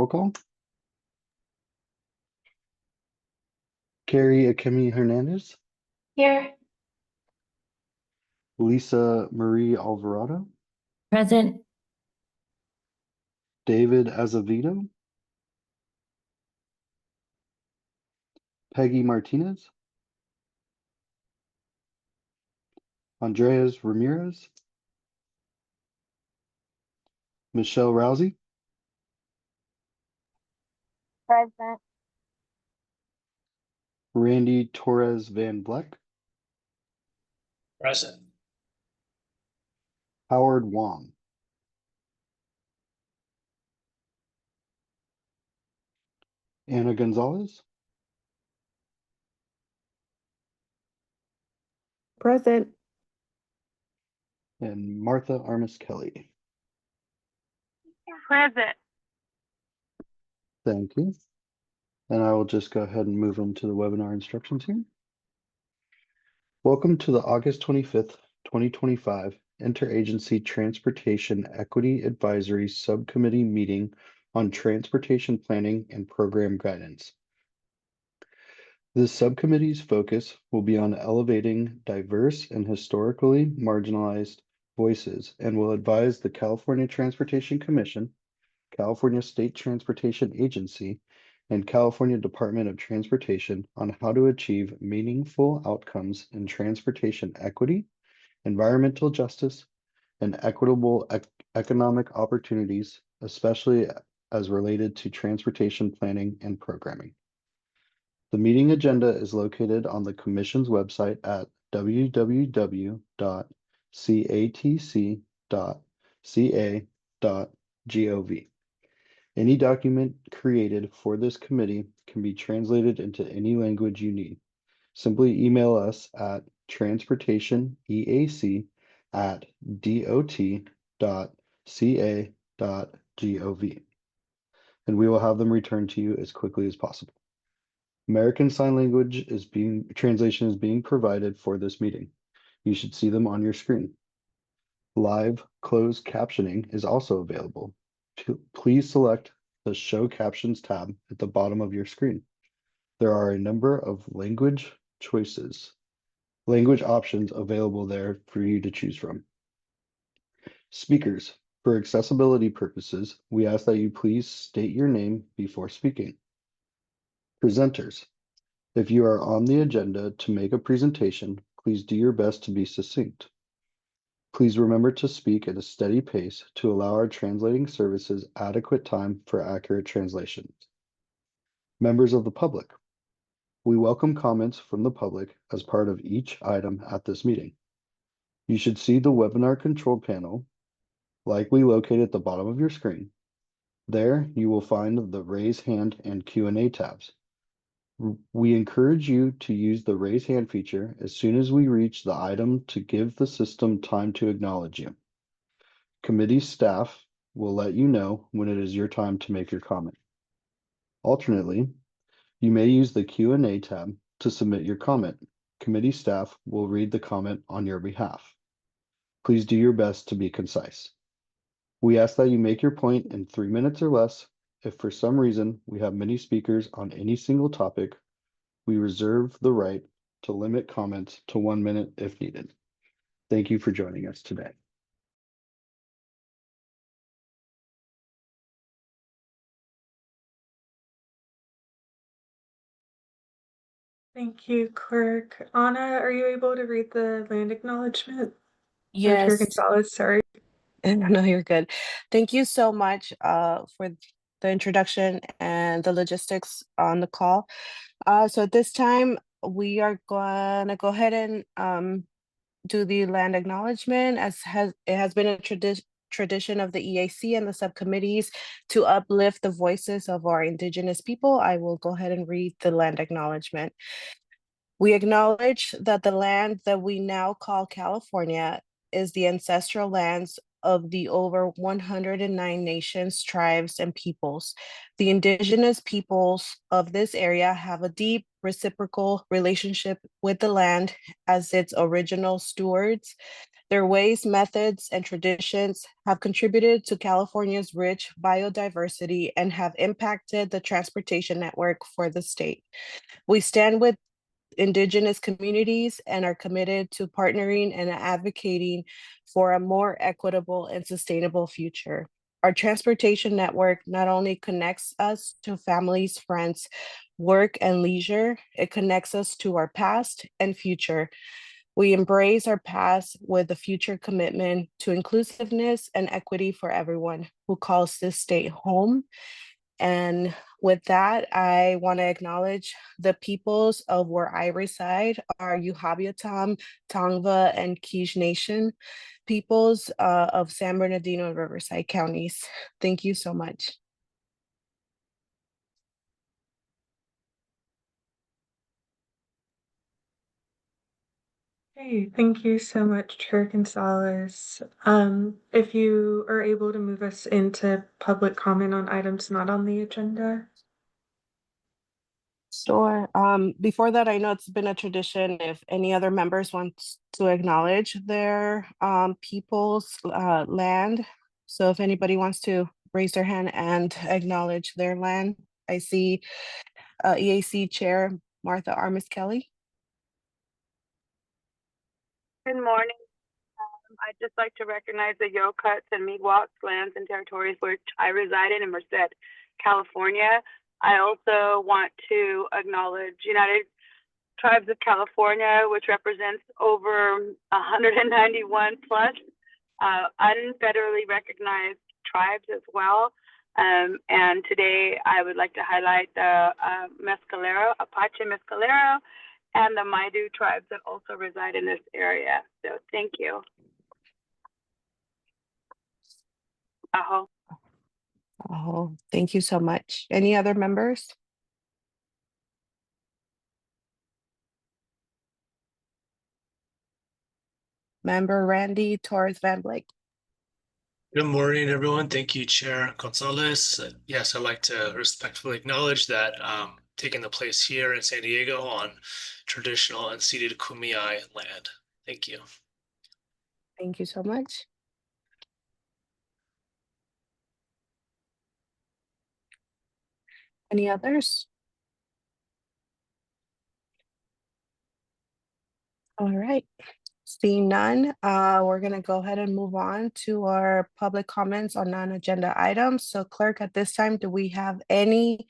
roll call. Carrie Akemi Hernandez, Here. Lisa Marie Alvarado, Present. David Azevedo, Peggy Martinez, Andreas Ramirez, Michelle Rousey, Present. Randy Torres Van Vleck, Present. Howard Wong. Anna Gonzalez, Present. and Martha Armis Kelly. Present. Thank you. And I will just go ahead and move into the webinar instructions here. Welcome to the August 25th, 2025 Interagency Transportation Equity Advisory Subcommittee meeting on Transportation Planning and Program Guidance. This subcommittee's focus will be on elevating diverse and historically marginalized voices and will advise the California Transportation Commission, California State Transportation Agency, and California Department of Transportation on how to achieve meaningful outcomes in transportation equity, environmental justice, and equitable economic opportunities, especially as related to transportation planning and programming. The meeting agenda is located on the Commission's website at www.catc.ca.gov. Any document created for this committee can be translated into any language you need. Simply email us at transportationeac@dot.ca.gov, and we will have them returned to you as quickly as possible. American Sign Language translation is being provided for this meeting. You should see them on your screen. Live closed captioning is also available. Please select the Show Captions tab at the bottom of your screen. There are a number of language options available there for you to choose from. Speakers, for accessibility purposes, we ask that you please state your name before speaking. Presenters, if you are on the agenda to make a presentation, please do your best to be succinct. Please remember to speak at a steady pace to allow our translating services adequate time for accurate translations. Members of the public, we welcome comments from the public as part of each item at this meeting. You should see the webinar control panel, likely located at the bottom of your screen. There, you will find the raise hand and Q&A tabs. We encourage you to use the raise hand feature as soon as we reach the item to give the system time to acknowledge you. Committee staff will let you know when it is your time to make your comment. Alternately, you may use the Q&A tab to submit your comment. Committee staff will read the comment on your behalf. Please do your best to be concise. We ask that you make your point in 3 minutes or less. If for some reason we have many speakers on any single topic, we reserve the right to limit comments to 1 minute if needed. Thank you for joining us today. Thank you, Clerk. Anna, are you able to read the land acknowledgement? Yes. Director Gonzalez, sorry. No, you're good. Thank you so much for the introduction and the logistics on the call. So at this time, we are gonna go ahead and do the land acknowledgement, as it has been a tradition of the EAC and the subcommittees to uplift the voices of our Indigenous people. I will go ahead and read the land acknowledgement. We acknowledge that the land that we now call California is the ancestral lands of the over 109 nations, tribes, and peoples. The indigenous peoples of this area have a deep reciprocal relationship with the land as its original stewards, Their ways, methods, and traditions have contributed to California's rich biodiversity and have impacted the transportation network for the state. We stand with Indigenous communities and are committed to partnering and advocating for a more equitable and sustainable future. Our transportation network not only connects us to families, friends, work, and leisure, it connects us to our past and future. We embrace our past with a future commitment to inclusiveness and equity for everyone who calls this state home. And with that, I want to acknowledge the peoples of where I reside, our Yuhabiatam, Tongva, and Kij Nation peoples of San Bernardino and Riverside counties. Thank you so much. Hey, thank you so much, Chair Gonzalez. If you are able to move us into public comment on items not on the agenda. Sure. Before that, I know it's been a tradition if any other members want to acknowledge their people's land. So if anybody wants to raise their hand and acknowledge their land, I see EAC Chair Martha Armis Kelly. Good morning. I'd just like to recognize the Yokuts and Miwoks lands and territories which I reside in Merced, California. I also want to acknowledge United Tribes of California, which represents over 191 plus unfederally recognized tribes as well. And today I would like to highlight the Mescalero, Apache Mescalero, and the Maidu tribes that also reside in this area. So thank you. Aho. Oh, thank you so much. Any other members? Member Randy Torres Van Blake. Good morning, everyone. Thank you, Chair Gonzalez. Yes, I'd like to respectfully acknowledge that taking the place here in San Diego on traditional unceded Kumeyaay land. Thank you. Thank you so much. Any others? All right. Seeing none, we're going to go ahead and move on to our public comments on non-agenda items. So clerk, at this time, do we have anyone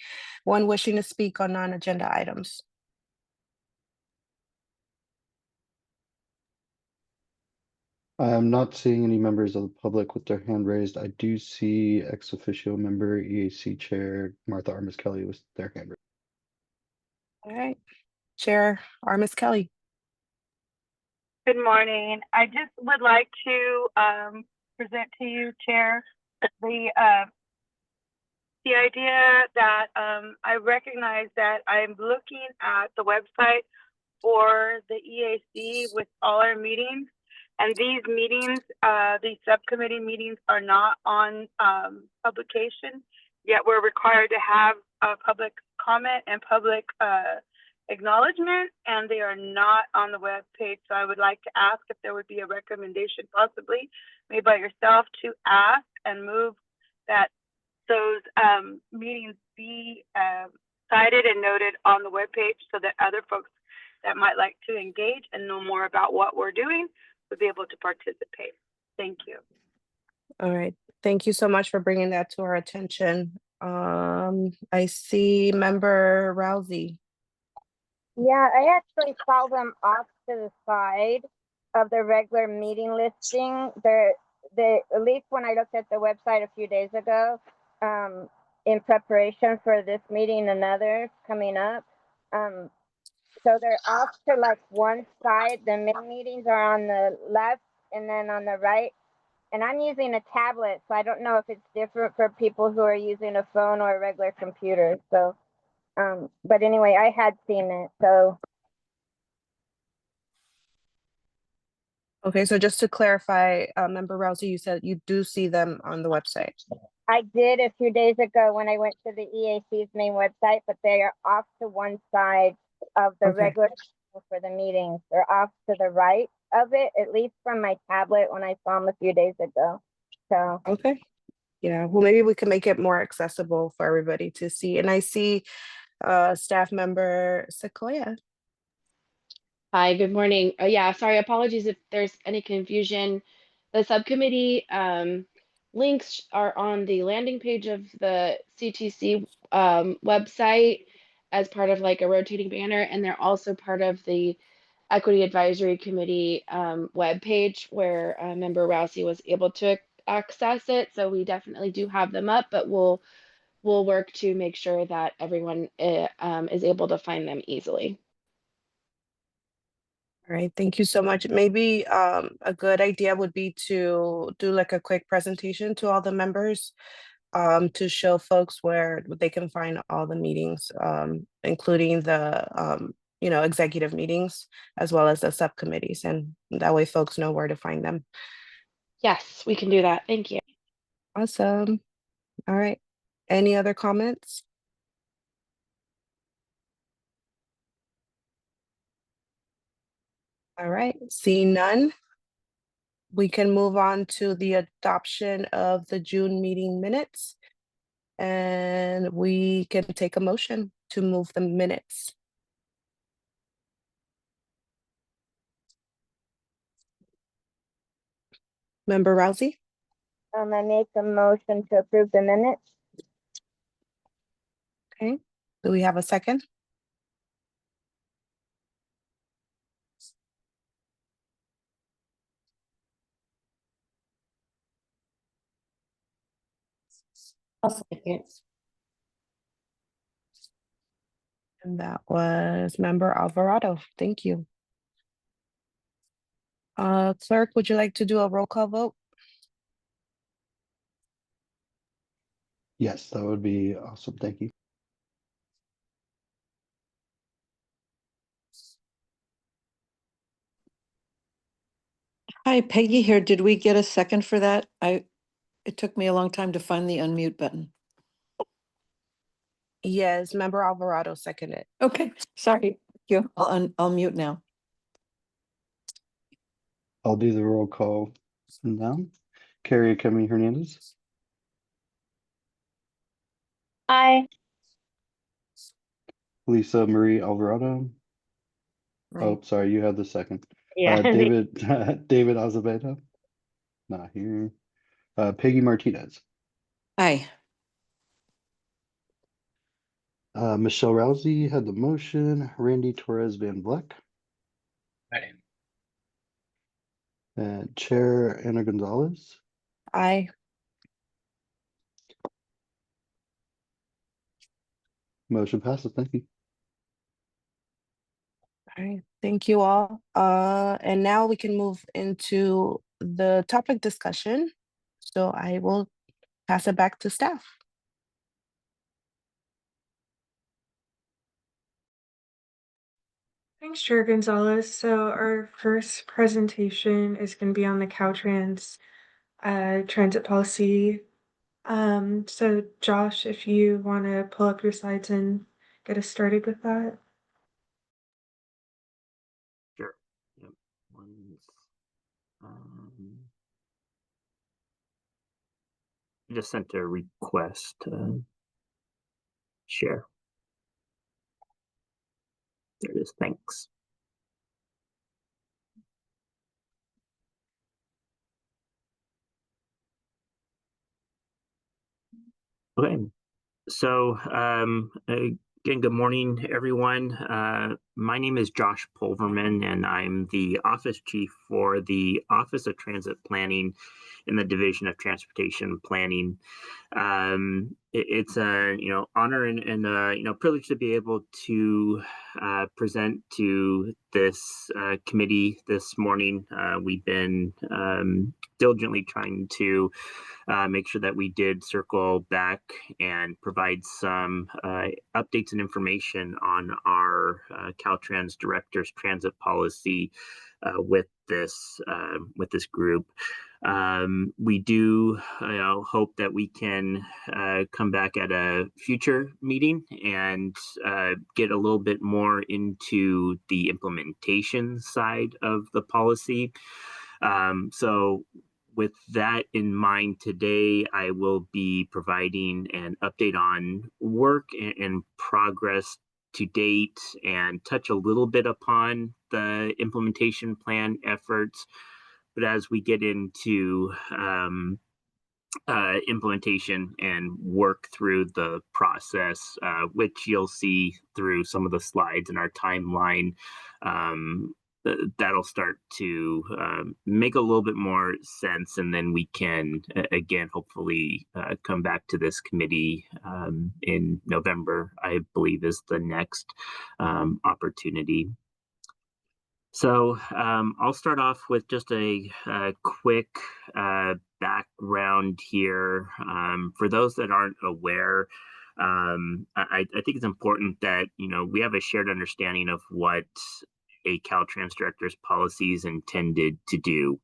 wishing to speak on non-agenda items? I am not seeing any members of the public with their hand raised. I do see ex officio member EAC Chair Martha Armis Kelly with their hand raised. All right. Chair Armis Kelly. Good morning. I just would like to present to you, Chair, the idea that I recognize that I'm looking at the website for the EAC with all our meetings, and these meetings, these subcommittee meetings are not on publication, yet we're required to have a public comment and public acknowledgement, and they are not on the web page. So I would like to ask if there would be a recommendation possibly made by yourself to ask and move that those meetings be cited and noted on the web page so that other folks that might like to engage and know more about what we're doing would be able to participate. Thank you. All right. Thank you so much for bringing that to our attention. I see member Rousey. Yeah, I actually saw them off to the side of the regular meeting listing. At least when I looked at the website a few days ago, in preparation for this meeting and others coming up. So they're off to like one side. The main meetings are on the left and then on the right. And I'm using a tablet, so I don't know if it's different for people who are using a phone or a regular computer. So but anyway, I had seen it, so. Okay, so just to clarify, member Rousey, you said you do see them on the website. I did a few days ago when I went to the EAC's main website, but they are off to one side of the Okay. regular for the meetings. They're off to the right of it, at least from my tablet when I saw them a few days ago. So, Okay. Yeah, well, maybe we can make it more accessible for everybody to see. And I see staff member Sequoia. Hi, good morning. Yeah, sorry, apologies if there's any confusion. The subcommittee links are on the landing page of the CTC website as part of like a rotating banner, and they're also part of the Equity Advisory Committee webpage where Member Rousey was able to access it. So we definitely do have them up, but we'll work to make sure that everyone is able to find them easily. All right, thank you so much. Maybe a good idea would be to do like a quick presentation to all the members to show folks where they can find all the meetings, including the executive meetings as well as the subcommittees, and that way folks know where to find them. Yes, we can do that. Thank you. Awesome. All right. Any other comments? All right, seeing none, we can move on to the adoption of the June meeting minutes. And we can take a motion to move the minutes. Member Rousey, I make a motion to approve the minutes. okay. Do we have a second? I'll second. And that was Member Alvarado. Thank you. Clerk, would you like to do a roll call vote? Yes, that would be awesome. Thank you. Hi, Peggy here. Did we get a second for that? It took me a long time to find the unmute button. Yes, Member Alvarado seconded. Okay, sorry. Thank you. I'll mute now. I'll do the roll call now. Carrie Kemi Hernandez, Aye. Lisa Marie Alvarado. Right. Oh, sorry, you had the second. Yeah. David David Azevedo, not here. Peggy Martinez, Hi. Michelle Rousey had the motion. Randy Torres Van Vleck, Right. and Chair Ana Gonzalez. Aye. Motion passes. Thank you. All right, thank you all. And now we can move into the topic discussion. So I will pass it back to staff. Thanks, Chair Gonzalez. So our first presentation is going to be on the Caltrans transit policy. So Josh, if you want to pull up your slides and get us started with that. Sure. Yep. Um, just sent a request to share. There it is. Thanks. Okay. So again, good morning, everyone. My name is Josh Pulverman, and I'm the office chief for the Office of Transit Planning in the Division of Transportation Planning. It's a honor and privilege to be able to present to this committee this morning. We've been diligently trying to make sure that we did circle back and provide some updates and information on our Caltrans Director's Transit Policy with this group. We do hope that we can come back at a future meeting and get a little bit more into the implementation side of the policy. So with that in mind, today I will be providing an update on work and progress to date and touch a little bit upon the implementation plan efforts. But as we get into implementation and work through the process, which you'll see through some of the slides in our timeline, that'll start to make a little bit more sense, and then we can again hopefully come back to this committee in November, I believe is the next opportunity. So I'll start off with just a quick background here. For those that aren't aware, I think it's important that we have a shared understanding of what a Caltrans director's policy is intended to do.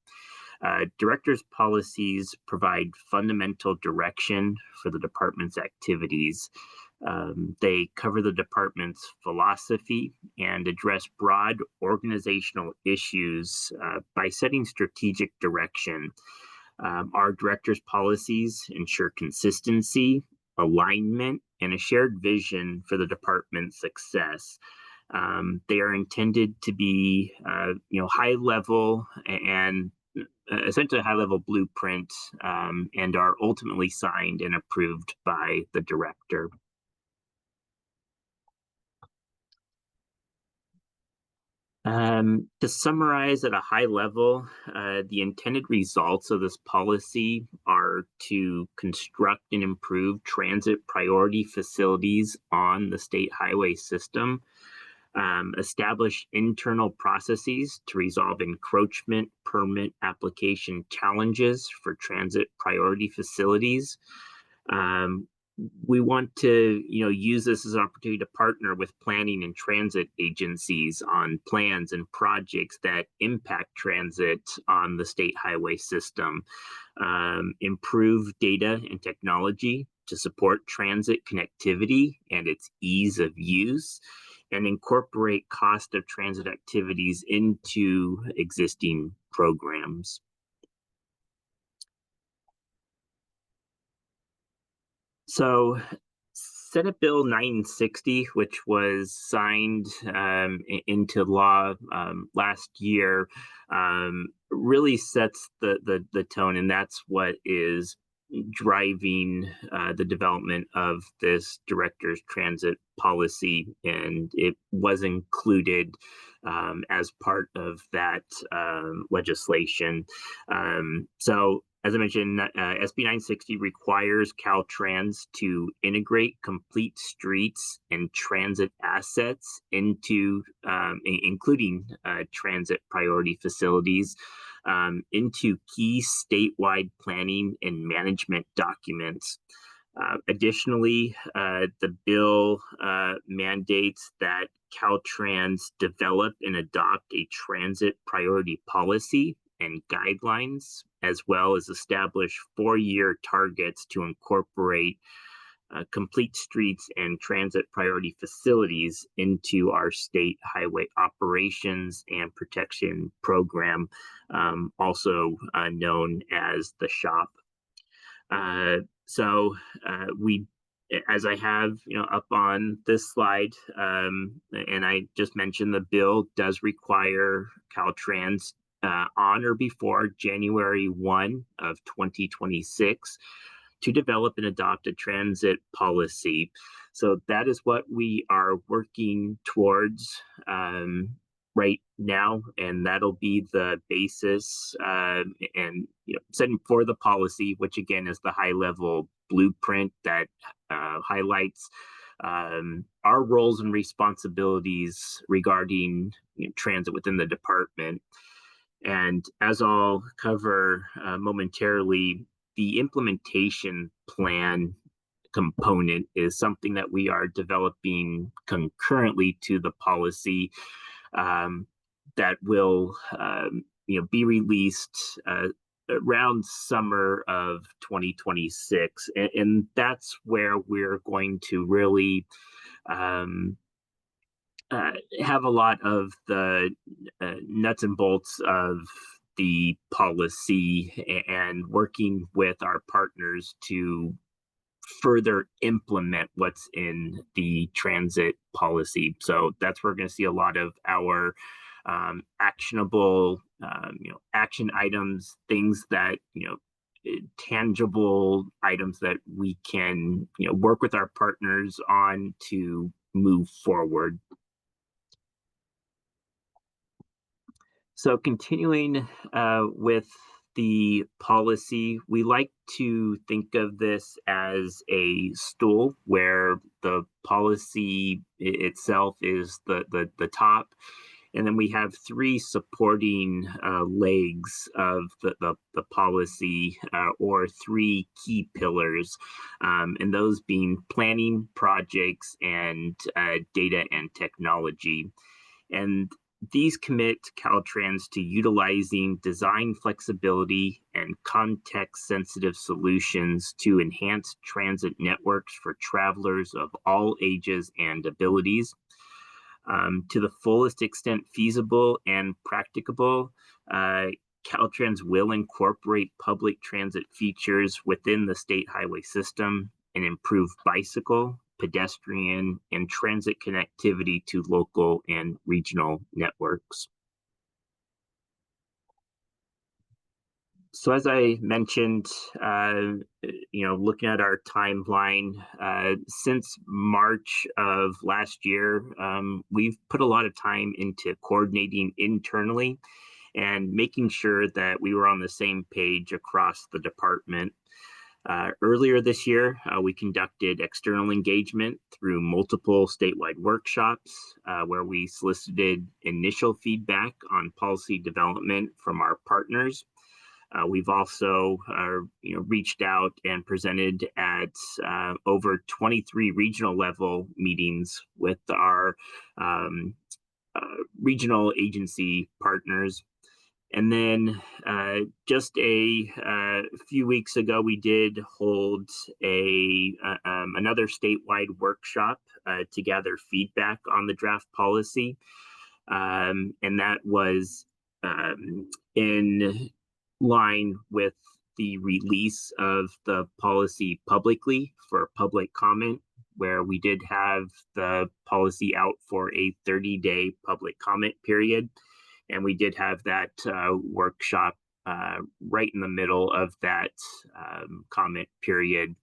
Director's policies provide fundamental direction for the department's activities. They cover the department's philosophy and address broad organizational issues by setting strategic direction. Our director's policies ensure consistency, alignment, and a shared vision for the department's success. They are intended to be, high level and essentially a high level blueprint, and are ultimately signed and approved by the director. To summarize at a high level, the intended results of this policy are to construct and improve transit priority facilities on the state highway system, establish internal processes to resolve encroachment permit application challenges for transit priority facilities. We want to, use this as an opportunity to partner with planning and transit agencies on plans and projects that impact transit on the state highway system, improve data and technology to support transit connectivity and its ease of use, and incorporate cost of transit activities into existing programs. So Senate Bill 960, which was signed into law last year, really sets the tone, and that's what is driving the development of this director's transit policy, and it was included as part of that legislation. So as I mentioned, SB 960 requires Caltrans to integrate complete streets and transit assets into, including transit priority facilities, into key statewide planning and management documents. Additionally, the bill mandates that Caltrans develop and adopt a transit priority policy and guidelines, as well as establish 4-year targets to incorporate complete streets and transit priority facilities into our state highway operations and protection program, also known as the SHOP. So we, as I have up on this slide, and I just mentioned, the bill does require Caltrans on or before January 1 of 2026 to develop and adopt a transit policy. So that is what we are working towards right now, and that'll be the basis and setting for the policy, which again is the high-level blueprint that highlights our roles and responsibilities regarding transit within the department. And as I'll cover momentarily, the implementation plan component is something that we are developing concurrently to the policy. that will be released around summer of 2026, and that's where we're going to really have a lot of the nuts and bolts of the policy and working with our partners to further implement what's in the transit policy. So that's where we're going to see a lot of our actionable, action items, things that, tangible items that we can, work with our partners on to move forward. So continuing with the policy, we like to think of this as a stool where the policy itself is the top. And then we have three supporting legs of the policy, or three key pillars, and those being planning, projects, and data and technology. And these commit Caltrans to utilizing design flexibility and context-sensitive solutions to enhance transit networks for travelers of all ages and abilities. To the fullest extent feasible and practicable, Caltrans will incorporate public transit features within the state highway system and improve bicycle, pedestrian, and transit connectivity to local and regional networks. So as I mentioned, looking at our timeline, since March of last year, we've put a lot of time into coordinating internally and making sure that we were on the same page across the department. Earlier this year, we conducted external engagement through multiple statewide workshops where we solicited initial feedback on policy development from our partners. We've also reached out and presented at over 23 regional level meetings with our regional agency partners. And then just a few weeks ago, we did hold another statewide workshop to gather feedback on the draft policy. And that was in line with the release of the policy publicly for public comment, where we did have the policy out for a 30-day public comment period. And we did have that workshop right in the middle of that comment period.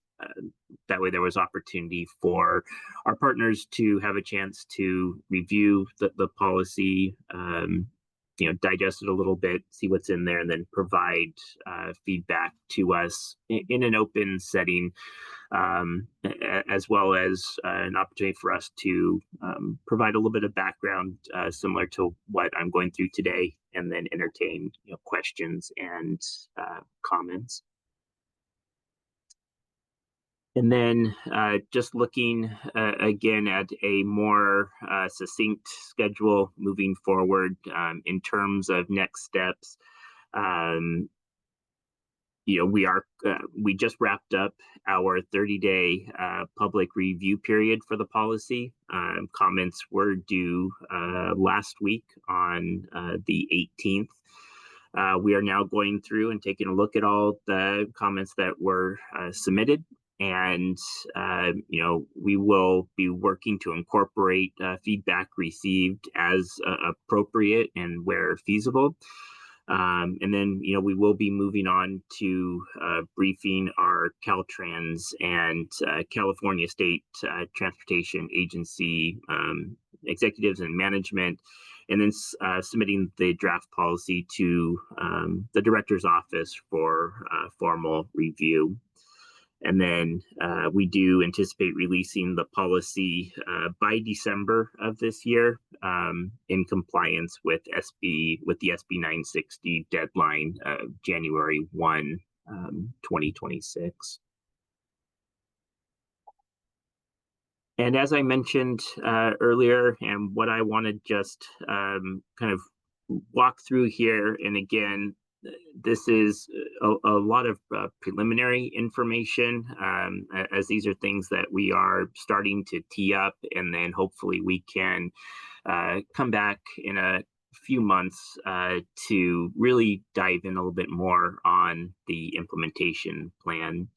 That way there was opportunity for our partners to have a chance to review the policy, digest it a little bit, see what's in there, and then provide feedback to us in an open setting, as well as an opportunity for us to provide a little bit of background similar to what I'm going through today, and then entertain questions and comments. And then just looking again at a more succinct schedule moving forward in terms of next steps. We just wrapped up our 30-day public review period for the policy. Comments were due last week on the 18th. We are now going through and taking a look at all the comments that were submitted. And, we will be working to incorporate feedback received as appropriate and where feasible. And then, we will be moving on to briefing our Caltrans and California State Transportation Agency executives and management, and then submitting the draft policy to the director's office for formal review. And then we do anticipate releasing the policy by December of this year, in compliance with the SB 960 deadline of January 1, 2026. And as I mentioned earlier, and what I want to just kind of walk through here, and again, this is a lot of preliminary information, as these are things that we are starting to tee up, and then hopefully we can come back in a few months to really dive in a little bit more on the implementation plan.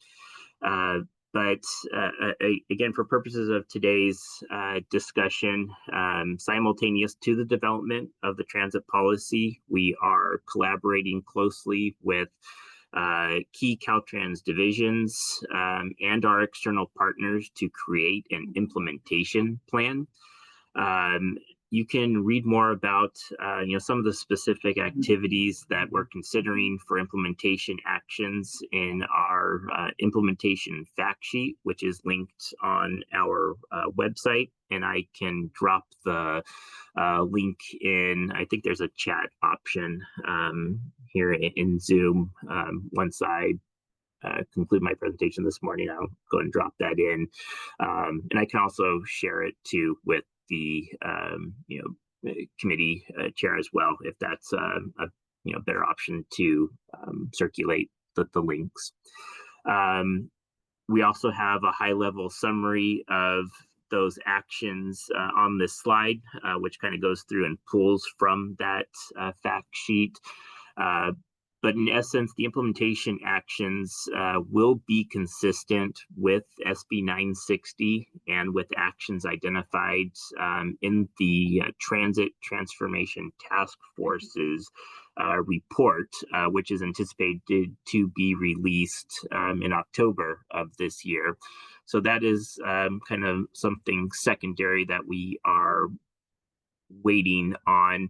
But again, for purposes of today's discussion, simultaneous to the development of the transit policy, we are collaborating closely with key Caltrans divisions and our external partners to create an implementation plan. You can read more about some of the specific activities that we're considering for implementation actions in our implementation fact sheet, which is linked on our website. And I can drop the link in, I think there's a chat option here in Zoom. Once I conclude my presentation this morning, I'll go and drop that in. And I can also share it too with the committee chair as well, if that's a better option to circulate the links. We also have a high-level summary of those actions on this slide, which kind of goes through and pulls from that fact sheet. But in essence, the implementation actions will be consistent with SB 960 and with actions identified in the Transit Transformation Task Force's report, which is anticipated to be released in October of this year. So that is kind of something secondary that we are waiting on.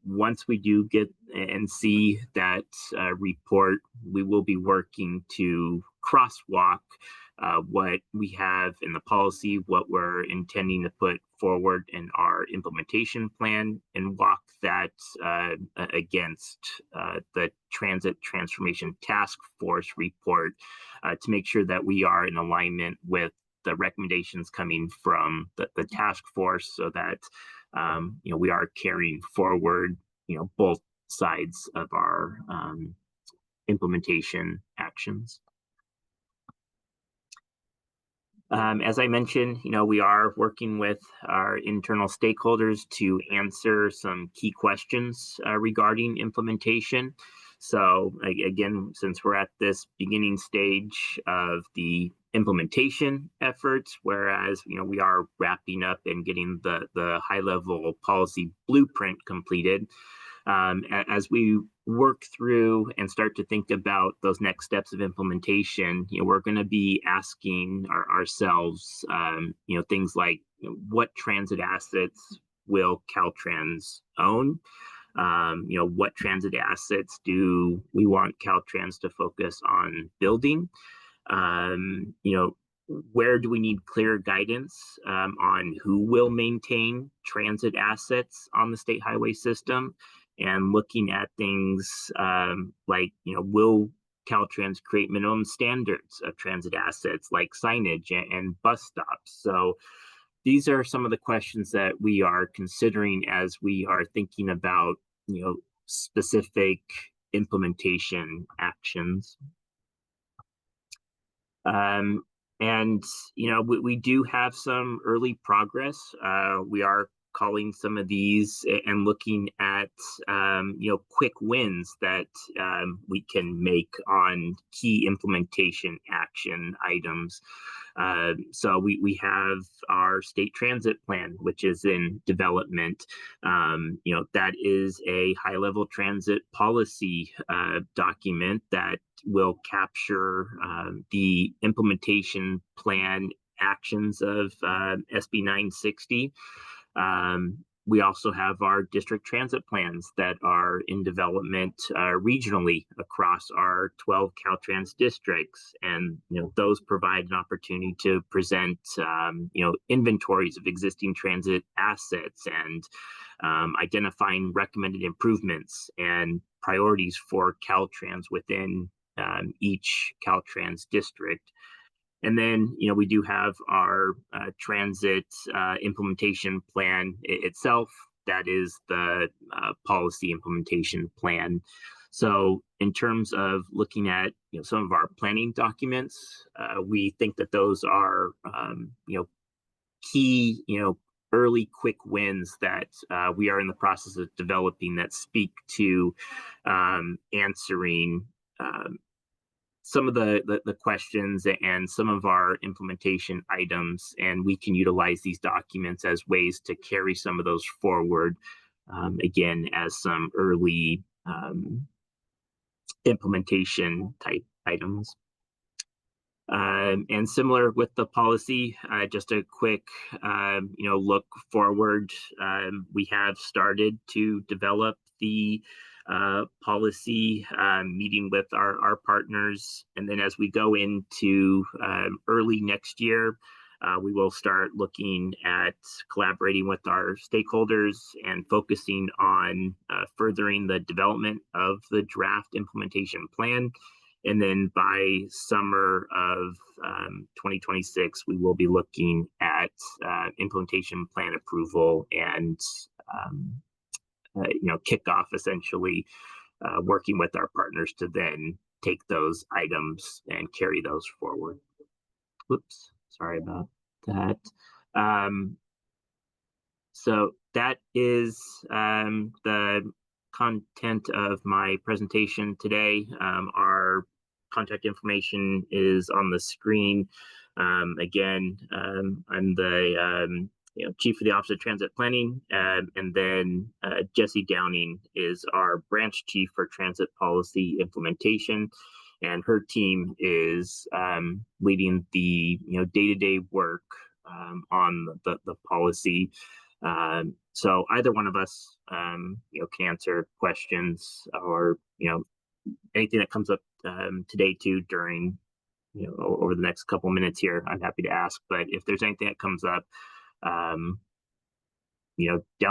Once we do get and see that report, we will be working to crosswalk what we have in the policy, what we're intending to put forward in our implementation plan, and walk that against the Transit Transformation Task Force report to make sure that we are in alignment with the recommendations coming from the task force, so that we are carrying forward both sides of our implementation actions. As I mentioned, we are working with our internal stakeholders to answer some key questions regarding implementation. So again, since we're at this beginning stage of the implementation efforts, whereas we are wrapping up and getting the high-level policy blueprint completed, as we work through and start to think about those next steps of implementation, we're going to be asking ourselves things like, what transit assets will Caltrans own? What transit assets do we want Caltrans to focus on building? Where do we need clear guidance on who will maintain transit assets on the state highway system? And looking at things like, will Caltrans create minimum standards of transit assets like signage and bus stops? So these are some of the questions that we are considering as we are thinking about, specific implementation actions. And we do have some early progress. We are calling some of these and looking at quick wins that we can make on key implementation action items. So we have our state transit plan, which is in development. That is a high-level transit policy document that will capture the implementation plan actions of SB 960. We also have our district transit plans that are in development regionally across our 12 Caltrans districts, and those provide an opportunity to present inventories of existing transit assets and identifying recommended improvements and priorities for Caltrans within each Caltrans district. And then, we do have our transit implementation plan itself, that is the policy implementation plan. So in terms of looking at some of our planning documents, we think that those are key early quick wins that we are in the process of developing that speak to answering some of the questions and some of our implementation items, and we can utilize these documents as ways to carry some of those forward, again, as some early implementation type items. And similar with the policy, just a quick, look forward. We have started to develop the policy, meeting with our partners, and then as we go into early next year, we will start looking at collaborating with our stakeholders and focusing on furthering the development of the draft implementation plan. And then by summer of 2026, we will be looking at implementation plan approval and kickoff, essentially working with our partners to then take those items and carry those forward. Whoops, sorry about that. So that is the content of my presentation today. Our contact information is on the screen. Again, I'm the Chief of the Office of Transit Planning, and then Jessie Downing is our Branch Chief for Transit Policy Implementation, and her team is leading the day-to-day work on the policy. So either one of us, can answer questions or anything that comes up today too during over the next couple minutes here. I'm happy to ask, but if there's anything that comes up, down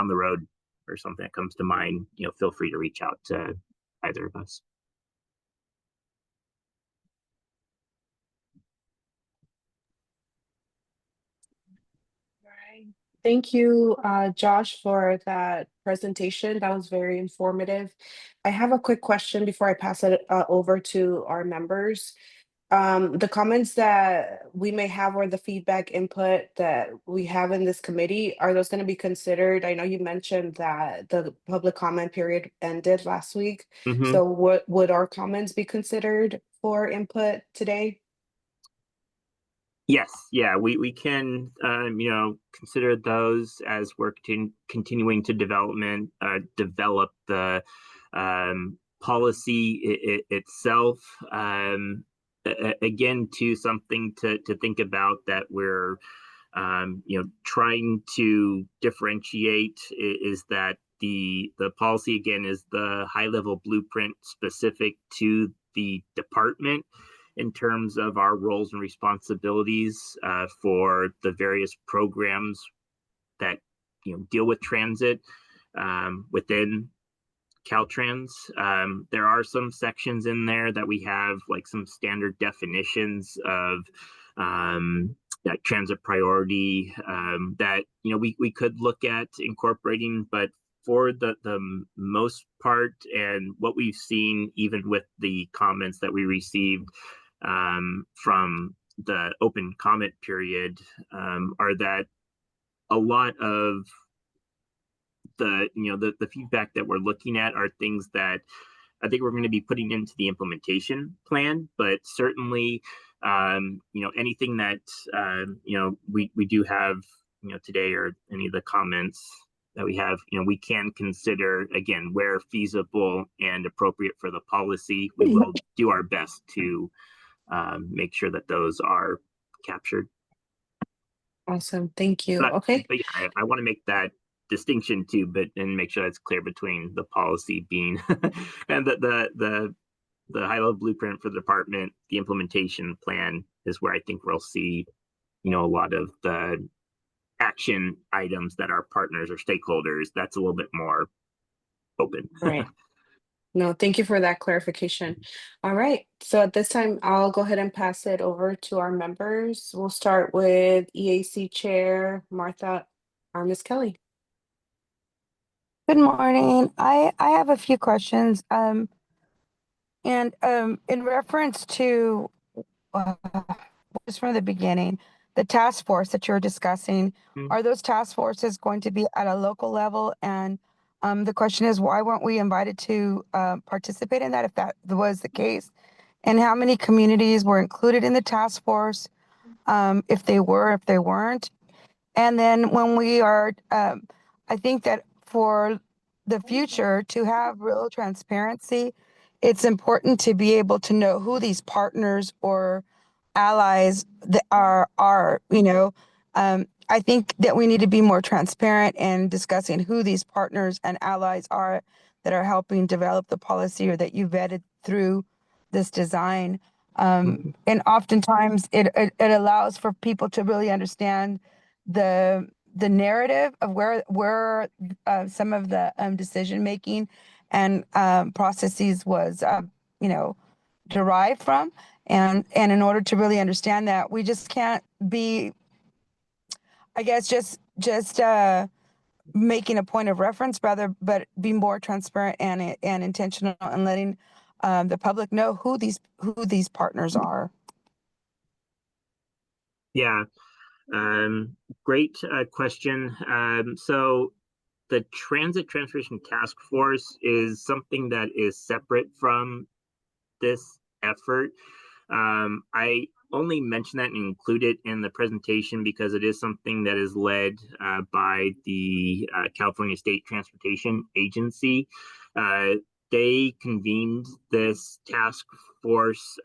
the road or something that comes to mind, feel free to reach out to either of us. Thank you, Josh, for that presentation. That was very informative. I have a quick question before I pass it over to our members. The comments that we may have or the feedback input that we have in this committee, are those going to be considered? I know you mentioned that the public comment period ended last week. Mhm. So what would our comments be considered for input today? Yes, yeah, we can consider those as we're continuing to develop the policy itself. Again, to something to think about that we're trying to differentiate is that the policy again is the high level blueprint specific to the department in terms of our roles and responsibilities for the various programs that deal with transit within Caltrans. There are some sections in there that we have like some standard definitions of that transit priority that we could look at incorporating, but for the most part, and what we've seen even with the comments that we received from the open comment period are that a lot of the feedback that we're looking at are things that I think we're going to be putting into the implementation plan, but certainly anything that we do have today, or any of the comments that we have, we can consider, again, where feasible and appropriate for the policy. We will do our best to make sure that those are captured. Awesome, thank you. But Okay. yeah, I want to make that distinction too, and make sure that's clear between the policy being and the high level blueprint for the department. The implementation plan is where I think we'll see a lot of the action items that our partners or stakeholders, that's a little bit more open. Right. No, thank you for that clarification. All right, so at this time, I'll go ahead and pass it over to our members. We'll start with EAC Chair Martha or Ms. Kelly. Good morning. I have a few questions. In reference to uh, just from the beginning, the task force that you're discussing, Mm. are those task forces going to be at a local level? And the question is, why weren't we invited to participate in that if that was the case? And how many communities were included in the task force? If they were, if they weren't? And then when we are, I think that for the future to have real transparency, it's important to be able to know who these partners or allies that are, you know. I think that we need to be more transparent in discussing who these partners and allies are that are helping develop the policy or that you vetted through this design. And oftentimes it allows for people to really understand the narrative of where some of the decision making and processes was you know derived from, and in order to really understand that, we just can't be, I guess, just making a point of reference rather, but be more transparent and intentional and letting the public know who these partners are. Yeah, great question. So the Transit Transportation Task Force is something that is separate from this effort. I only mention that and include it in the presentation because it is something that is led by the California State Transportation Agency. They convened this task force,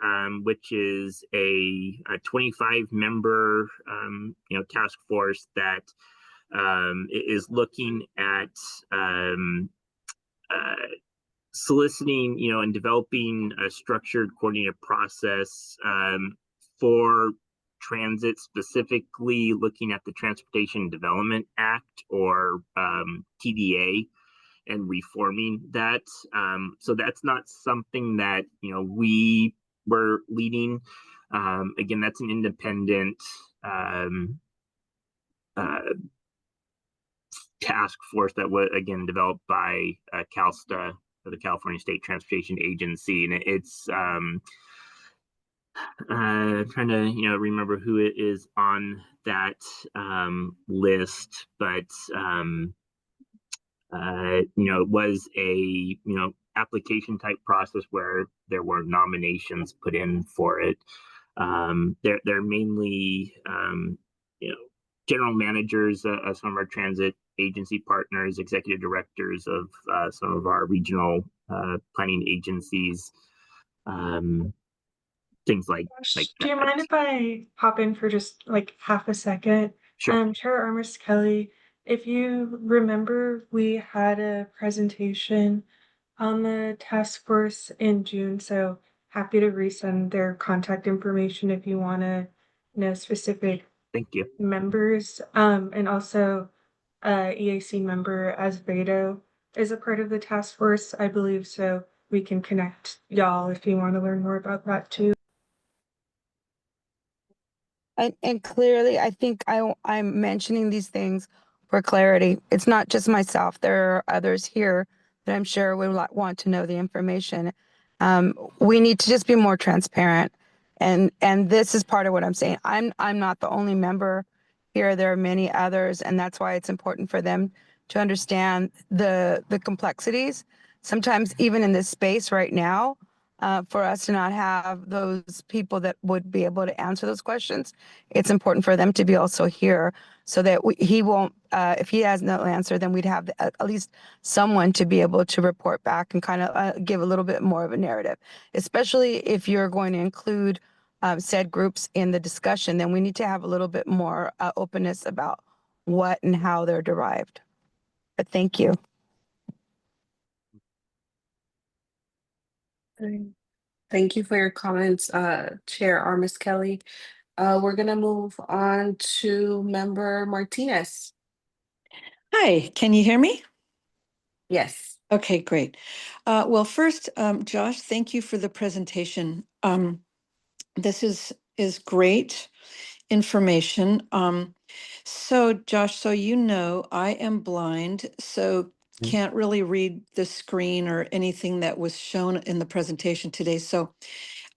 which is a 25-member task force that is looking at soliciting, and developing a structured, coordinated process for transit, specifically looking at the Transportation Development Act, or TDA, and reforming that. So that's not something that we were leading. Again, that's an independent task force that was, again, developed by CalSTA, or the California State Transportation Agency, and it's trying to remember who it is on that list, but it was a application type process where there were nominations put in for it. They're mainly general managers of some of our transit agency partners, executive directors of some of our regional planning agencies, things like Do you that. mind if I hop in for just like half a second? Sure. Chair Armis Kelly, if you remember, we had a presentation on the task force in June, so happy to resend their contact information if you want to know specific Thank you. members. And also EAC member Asvedo is a part of the task force, I believe, so we can connect y'all if you want to learn more about that too. And clearly, I think I'm mentioning these things for clarity. It's not just myself. There are others here that I'm sure would want to know the information. We need to just be more transparent, and this is part of what I'm saying. I'm not the only member here. There are many others, and that's why it's important for them to understand the complexities. Sometimes even in this space right now, for us to not have those people that would be able to answer those questions, it's important for them to be also here so that he won't, if he has no answer, then we'd have at least someone to be able to report back and kind of give a little bit more of a narrative, especially if you're going to include said groups in the discussion, then we need to have a little bit more openness about what and how they're derived. But thank you. Thank you for your comments, Chair Armis Kelly. We're gonna move on to Member Martinez. Hi, can you hear me? Yes. Okay, great. Well, first, Josh, thank you for the presentation. This is great information. So Josh, so I am blind. So can't really read the screen or anything that was shown in the presentation today. So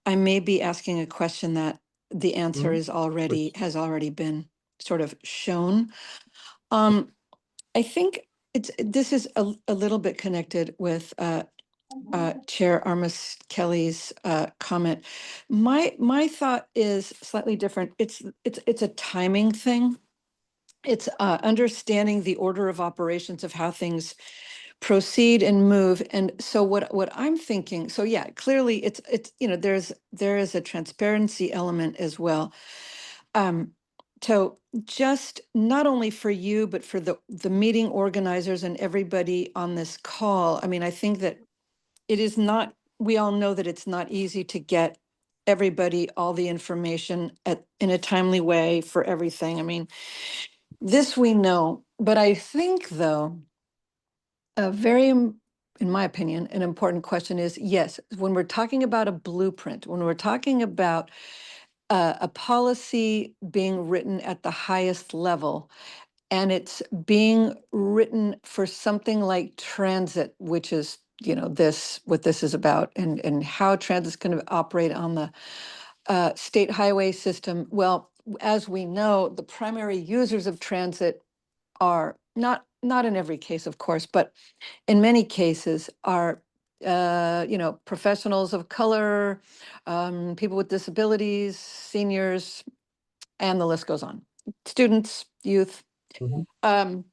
I may be asking a question that the answer is has already been sort of shown. I think this is a little bit connected with Chair Armas Kelly's comment. My thought is slightly different. It's a timing thing. It's understanding the order of operations of how things proceed and move. And so what I'm thinking, so yeah, clearly it's there is a transparency element as well. So just not only for you, but for the meeting organizers and everybody on this call, I mean, I think that it is not, we all know that it's not easy to get everybody all the information in a timely way for everything. I mean, this we know, but I think though, in my opinion, an important question is, yes, when we're talking about a blueprint, when we're talking about a policy being written at the highest level, and it's being written for something like transit, which is, what this is about, and how transit's going to operate on the state highway system. Well, as we know, the primary users of transit are not in every case, of course, but in many cases are professionals of color, people with disabilities, seniors, and the list goes on. Students, youth. And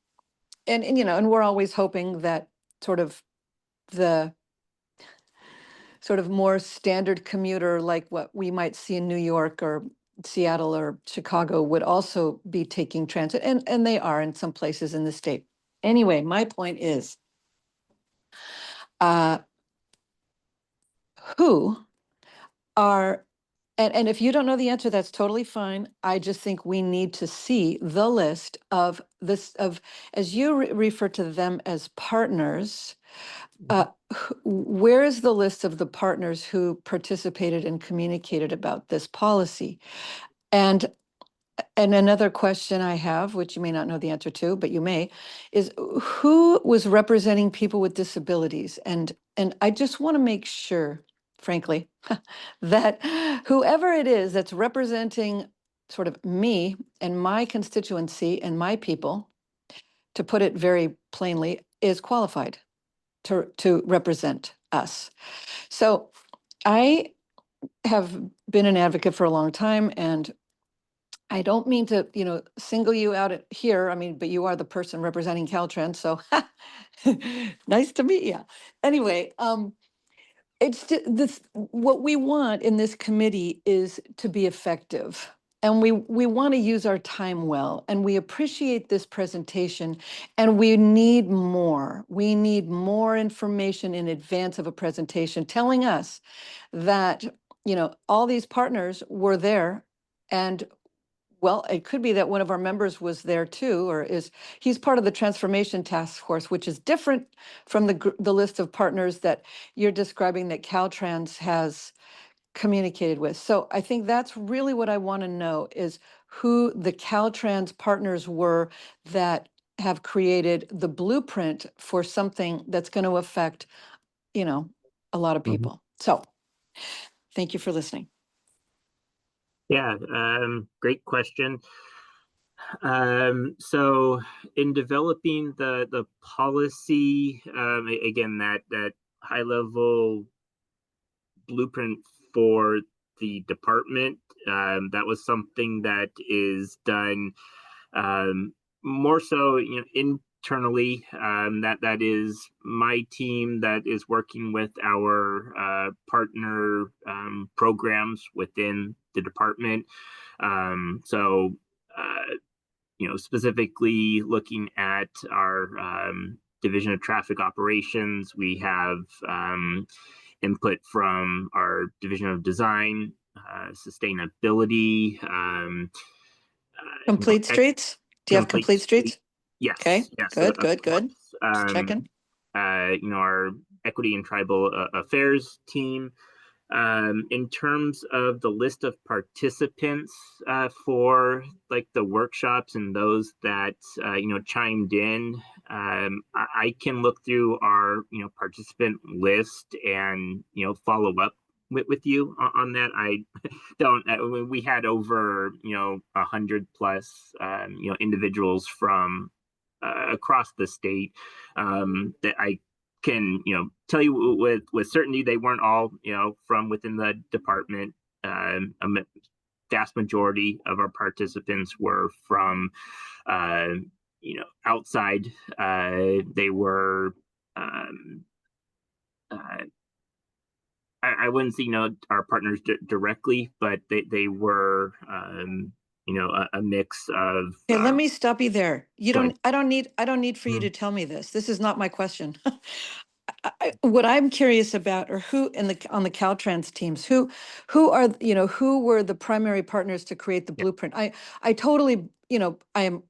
we're always hoping that the more standard commuter, like what we might see in New York or Seattle or Chicago, would also be taking transit, and they are in some places in the state. Anyway, my point is, who are, and if you don't know the answer, that's totally fine. I just think we need to see the list of as you refer to them as partners, where is the list of the partners who participated and communicated about this policy? And another question I have, which you may not know the answer to, but you may, is who was representing people with disabilities? And I just want to make sure, frankly, that whoever it is that's representing sort of me and my constituency and my people, to put it very plainly, is qualified to represent us. So I have been an advocate for a long time, and I don't mean to, single you out here. I mean, but you are the person representing Caltrans, so nice to meet you. Anyway, it's this, what we want in this committee is to be effective. And we want to use our time well, and we appreciate this presentation, and we need more. We need more information in advance of a presentation telling us that, all these partners were there. And well, it could be that one of our members was there too, or he's part of the transformation task force, which is different from the list of partners that you're describing that Caltrans has communicated with. So I think that's really what I want to know, is who the Caltrans partners were that have created the blueprint for something that's going to affect, a lot of people. So thank you for listening. Yeah, great question. So in developing the policy, again, that high level blueprint for the department, that was something that is done more so, internally. That is my team that is working with our partner programs within the department. So specifically looking at our Division of Traffic Operations, we have input from our Division of Design, Sustainability, Complete streets? Do you have complete streets? Yes. Okay, Yes, good. Just checking. Our Equity and Tribal Affairs team, In terms of the list of participants for like the workshops and those that chimed in, I can look through our participant list and follow up with you on that. I don't. We had over 100 plus individuals from across the state that I can tell you with certainty they weren't all from within the department. A vast majority of our participants were from outside. They were I wouldn't say our partners directly, but they were a mix of. Okay, let me stop you there. You Go don't, ahead. I don't need for you to tell me this. This is not my question. What I'm curious about are who on the Caltrans teams, who are, who were the primary partners to create the blueprint? I totally, I am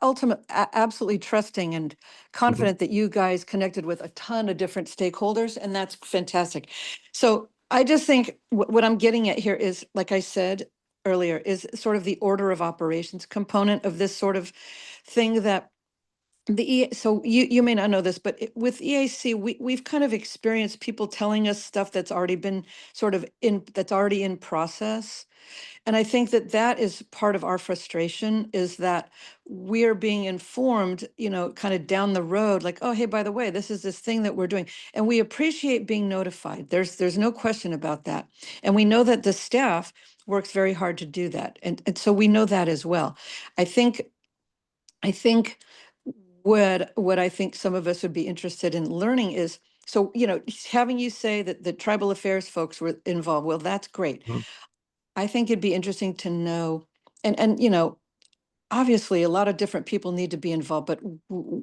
absolutely trusting and confident that you guys connected with a ton of different stakeholders, and that's fantastic. So I just think what I'm getting at here is, like I said earlier, is sort of the order of operations component of this sort of thing that so you may not know this, but with EAC, we've kind of experienced people telling us stuff that's already been sort of that's already in process. And I think that that is part of our frustration, is that we're being informed, kind of down the road, like, oh, hey, by the way, this is this thing that we're doing. And we appreciate being notified. There's no question about that. And we know that the staff works very hard to do that. And so we know that as well. I think what I think some of us would be interested in learning is, so, having you say that the tribal affairs folks were involved, well, that's great. I think it'd be interesting to know, and obviously a lot of different people need to be involved, but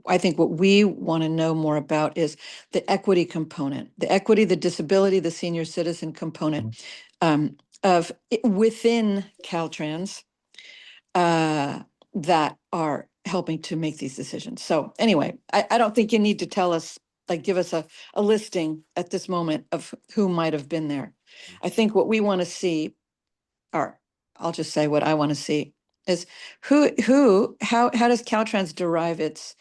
I think what we want to know more about is the equity component, the equity, the disability, the senior citizen component of within Caltrans that are helping to make these decisions. So anyway, I don't think you need to tell us, like, give us a listing at this moment of who might have been there. I think what we want to see, or I'll just say what I want to see, is how does Caltrans derive its,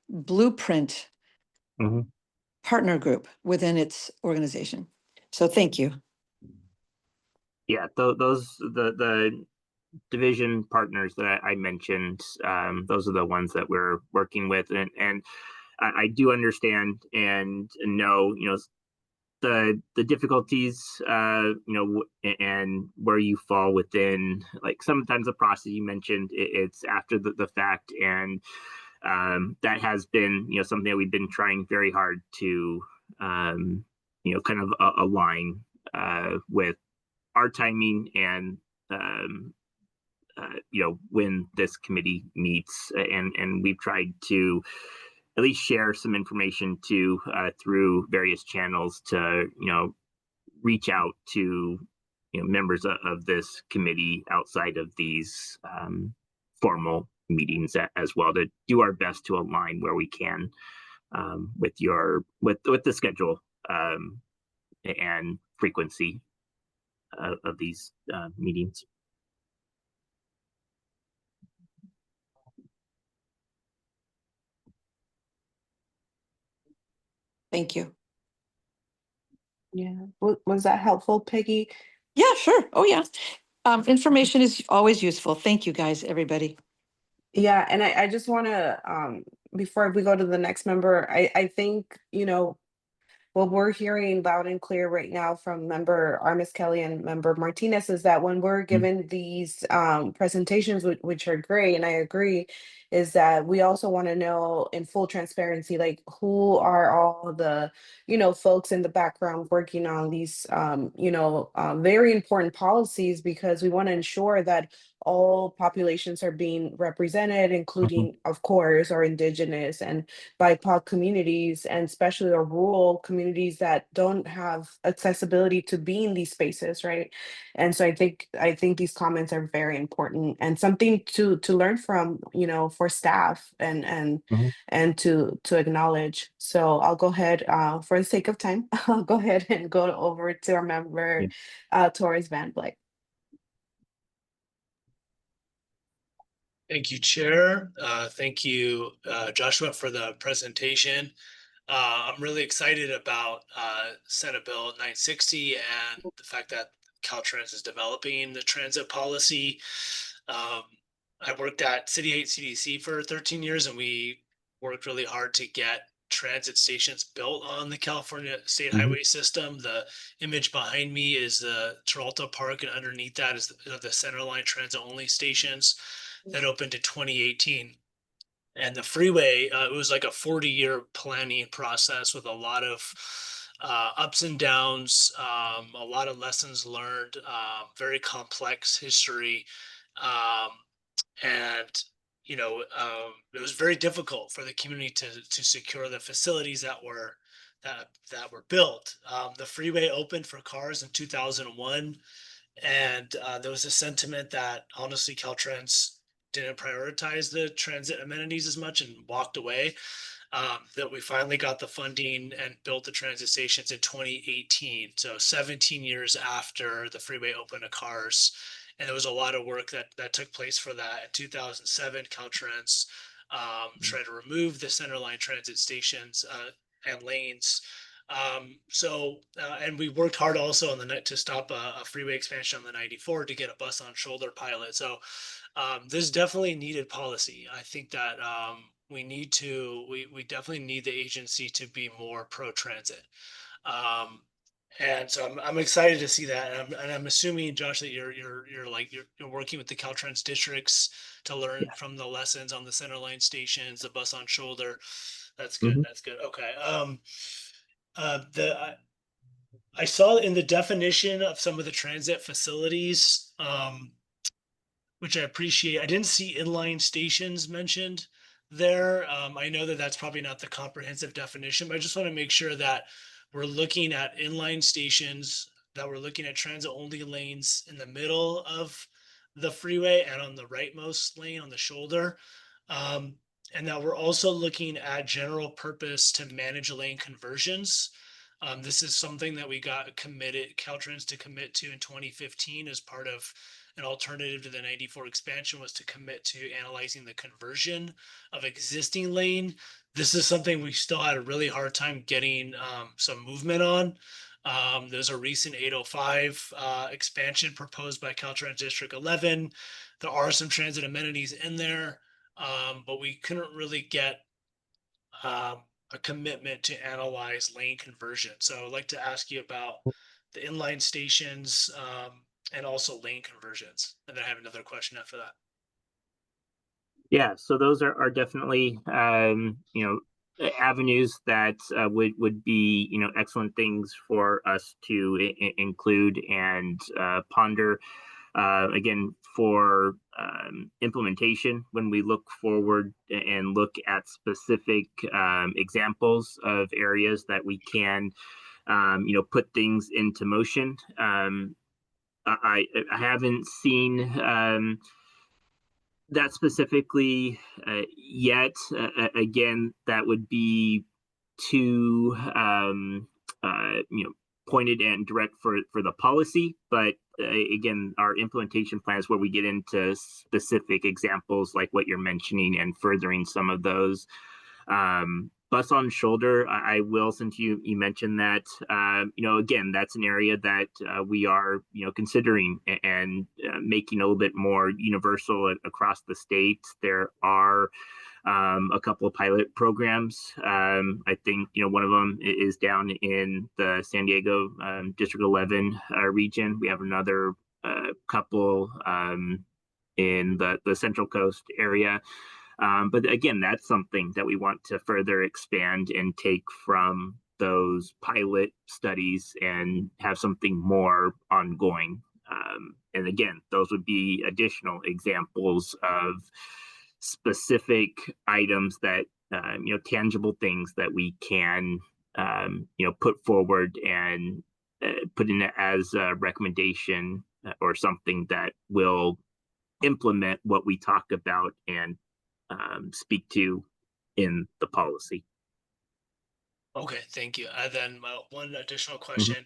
blueprint partner group within its organization? So thank you. Yeah, those the division partners that I mentioned, those are the ones that we're working with, and I do understand and know the difficulties, and where you fall within, like, sometimes the process you mentioned, it's after the fact, and that has been something that we've been trying very hard to kind of align with our timing and when this committee meets, and we've tried to at least share some information to through various channels to reach out to members of this committee outside of these formal meetings as well, to do our best to align where we can with the schedule and frequency of these meetings. Thank you. Yeah, was that helpful, Peggy? Yeah, sure. Oh, yeah. Information is always useful. Thank you, guys, everybody. Yeah, and I just want to, before we go to the next member, I think, what we're hearing loud and clear right now from member Armis Kelly and member Martinez is that when we're given these presentations, which are great, and I agree, is that we also want to know in full transparency, like, who are all the, folks in the background working on these, very important policies, because we want to ensure that all populations are being represented, including, of course, our indigenous and BIPOC communities, and especially our rural communities that don't have accessibility to be in these spaces, right? And so I think these comments are very important and something to learn from, for staff and to acknowledge. So I'll go ahead, for the sake of time, I'll go ahead and go over to our member, Torres Van Vliet. Thank you, Chair. Thank you, Joshua, for the presentation. I'm really excited about Senate Bill 960 and the fact that Caltrans is developing the transit policy. I worked at City 8 CDC for 13 years, and we worked really hard to get transit stations built on the California State Highway System. The image behind me is the Toronto Park, and underneath that is the Centerline transit only stations that opened in 2018. And the freeway, it was like a 40-year planning process with a lot of ups and downs, a lot of lessons learned, very complex history. And it was very difficult for the community to secure the facilities that were built. The freeway opened for cars in 2001, and there was a sentiment that honestly Caltrans didn't prioritize the transit amenities as much and walked away. That we finally got the funding and built the transit stations in 2018, so 17 years after the freeway opened to cars. And there was a lot of work that took place for that. In 2007, Caltrans tried to remove the Centerline transit stations and lanes. And we worked hard also on the night to stop a freeway expansion on the 94 to get a bus on shoulder pilot. So this definitely needed policy. I think that we definitely need the agency to be more pro transit. And so I'm excited to see that, and I'm assuming, Josh, that you're working with the Caltrans districts to learn from the lessons on the Centerline stations, the bus on shoulder. That's good. That's good. Okay. I saw in the definition of some of the transit facilities, which I appreciate. I didn't see inline stations mentioned there. I know that that's probably not the comprehensive definition, but I just want to make sure that we're looking at inline stations, that we're looking at transit only lanes in the middle of the freeway and on the rightmost lane on the shoulder. And that we're also looking at general purpose to manage lane conversions. This is something that we got Caltrans to commit to in 2015 as part of an alternative to the 94 expansion, was to commit to analyzing the conversion of existing lane. This is something we still had a really hard time getting some movement on. There's a recent 805 expansion proposed by Caltrans District 11. There are some transit amenities in there, but we couldn't really get a commitment to analyze lane conversion. So I'd like to ask you about the inline stations and also lane conversions. And then I have another question after that. Yeah, so those are definitely avenues that would be excellent things for us to include and ponder. Again, for implementation, when we look forward and look at specific examples of areas that we can put things into motion. I haven't seen that specifically yet. Again, that would be too pointed and direct for the policy, but again, our implementation plans where we get into specific examples like what you're mentioning and furthering some of those. Bus on shoulder, I will, since you mentioned that, again, that's an area that we are, considering and making a little bit more universal across the state. There are a couple of pilot programs. I think, one of them is down in the San Diego District 11 region. We have another couple in the Central Coast area. But again, that's something that we want to further expand and take from those pilot studies and have something more ongoing. And again, those would be additional examples of specific items that, tangible things that we can, put forward and put in as a recommendation or something that will implement what we talk about and speak to in the policy. Okay, thank you. And then one additional question.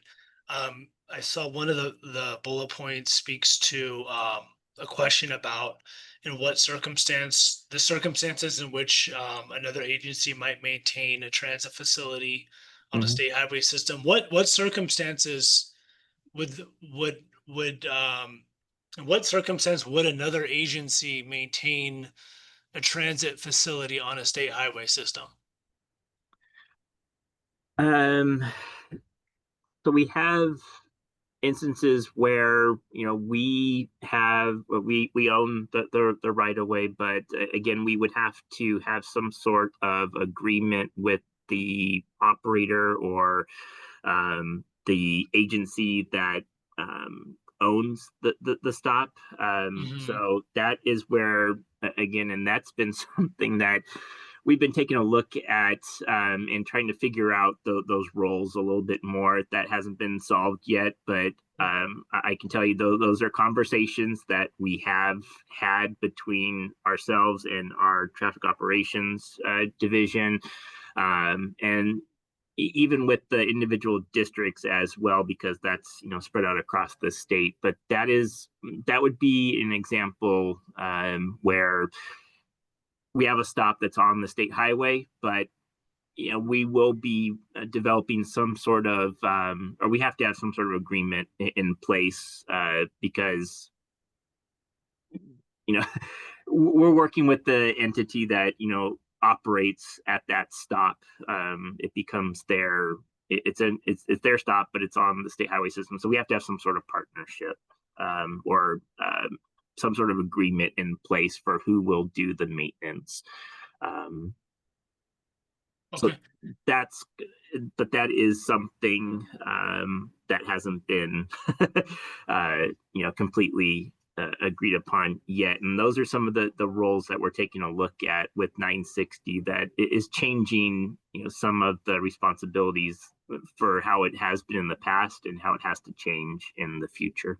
I saw one of the bullet points speaks to a question about in what the circumstances in which another agency might maintain a transit facility on a state highway system. What circumstances would in what circumstance would another agency maintain a transit facility on a state highway system? So we have instances where we own the right of way, but again, we would have to have some sort of agreement with the operator or the agency that owns the stop. So that is where, again, and that's been something that we've been taking a look at and trying to figure out those roles a little bit more. That hasn't been solved yet, but I can tell you those are conversations that we have had between ourselves and our traffic operations division, and even with the individual districts as well, because that's spread out across the state. But that would be an example where we have a stop that's on the state highway, but we will be developing some sort of, or we have to have some sort of agreement in place because we're working with the entity that operates at that stop. It becomes it's their stop, but it's on the state highway system, so we have to have some sort of partnership or some sort of agreement in place for who will do the maintenance. So that is something that hasn't been completely agreed upon yet. And those are some of the roles that we're taking a look at with 960 that is changing some of the responsibilities for how it has been in the past and how it has to change in the future.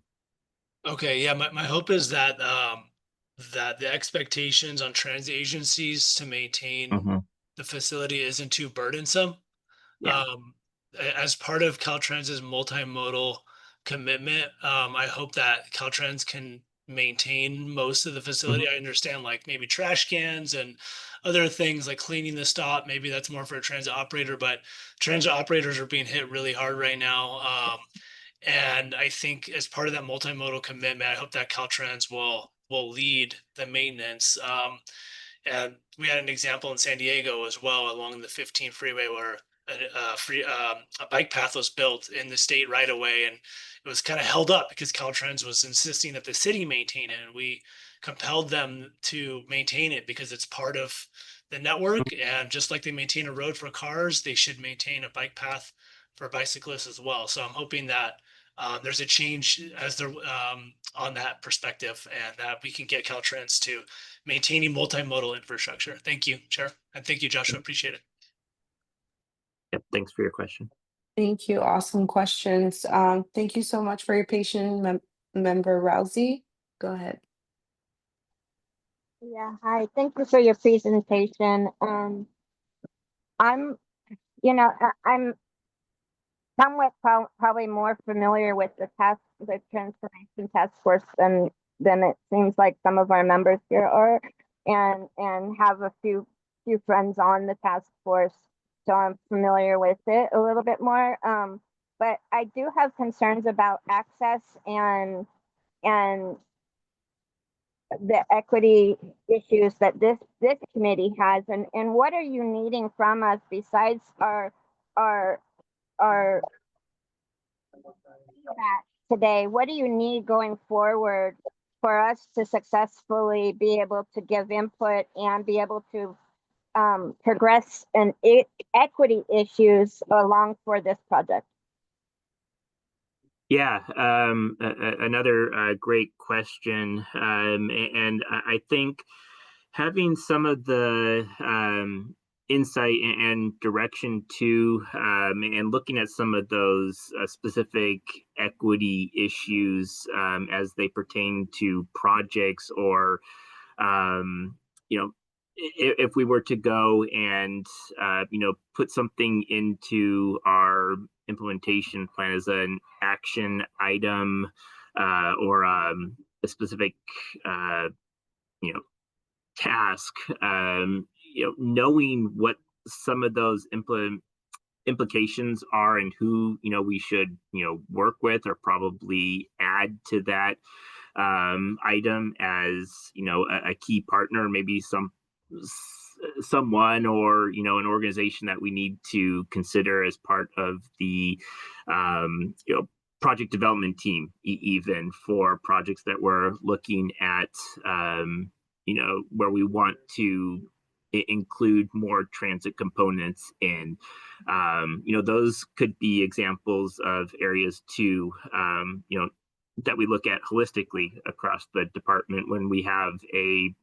Okay, yeah, my hope is that that the expectations on transit agencies to maintain the facility isn't too burdensome. Yeah. As part of Caltrans's multimodal commitment, I hope that Caltrans can maintain most of the facility. I understand like maybe trash cans and other things like cleaning the stop. Maybe that's more for a transit operator, but transit operators are being hit really hard right now. And I think as part of that multimodal commitment, I hope that Caltrans will lead the maintenance. And we had an example in San Diego as well along the 15 freeway where a bike path was built in the state right away, and it was kind of held up because Caltrans was insisting that the city maintain it, and we compelled them to maintain it because it's part of the network. And just like they maintain a road for cars, they should maintain a bike path for bicyclists as well. So I'm hoping that there's a change as they're on that perspective, and that we can get Caltrans to maintaining multimodal infrastructure. Thank you, Chair, and thank you, Joshua. Appreciate it. Yep, thanks for your question. Thank you. Awesome questions. Thank you so much for your patience, Member Rousey. Go ahead. Yeah, hi. Thank you for your presentation. I'm somewhat probably more familiar with the transformation task force than it seems like some of our members here are, and have a few friends on the task force, so I'm familiar with it a little bit more. But I do have concerns about access and the equity issues that this committee has, and what are you needing from us besides our feedback today? What do you need going forward for us to successfully be able to give input and be able to progress and equity issues along for this project? Yeah, another great question. And I think having some of the insight and direction to, and looking at some of those specific equity issues as they pertain to projects or, you know, if we were to go and put something into our implementation plan as an action item or a specific uh, you know task, knowing what some of those implications are and who we should work with or probably add to that item as a key partner, maybe someone or an organization that we need to consider as part of the project development team, even for projects that we're looking at, where we want to include more transit components in. Those could be examples of areas too, that we look at holistically across the department when we have a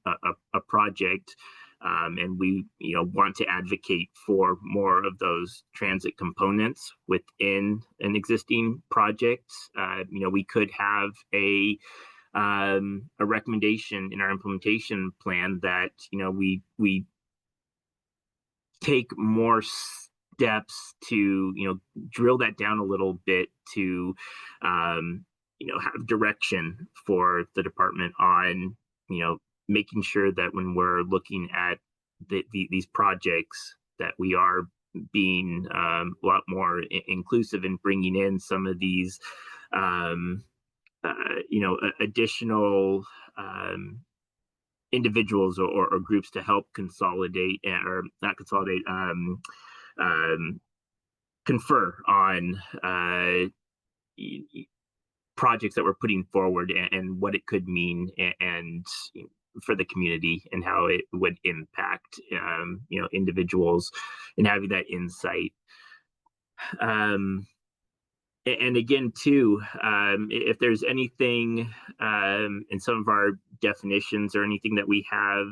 project, and we want to advocate for more of those transit components within an existing project. We could have a recommendation in our implementation plan that we take more steps to drill that down a little bit to have direction for the department on making sure that when we're looking at these projects that we are being a lot more inclusive in bringing in some of these additional individuals or groups to help consolidate or not consolidate, confer on projects that we're putting forward and what it could mean and for the community and how it would impact individuals and having that insight. And again, too, if there's anything in some of our definitions or anything that we have,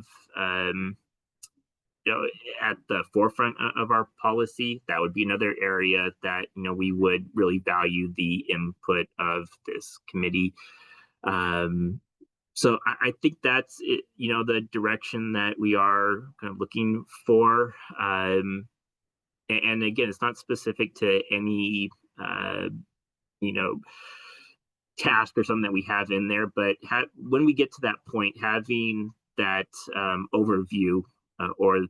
at the forefront of our policy, that would be another area that we would really value the input of this committee. So I think that's it, the direction that we are kind of looking for. And again, it's not specific to any task or something that we have in there, but when we get to that point, having that overview or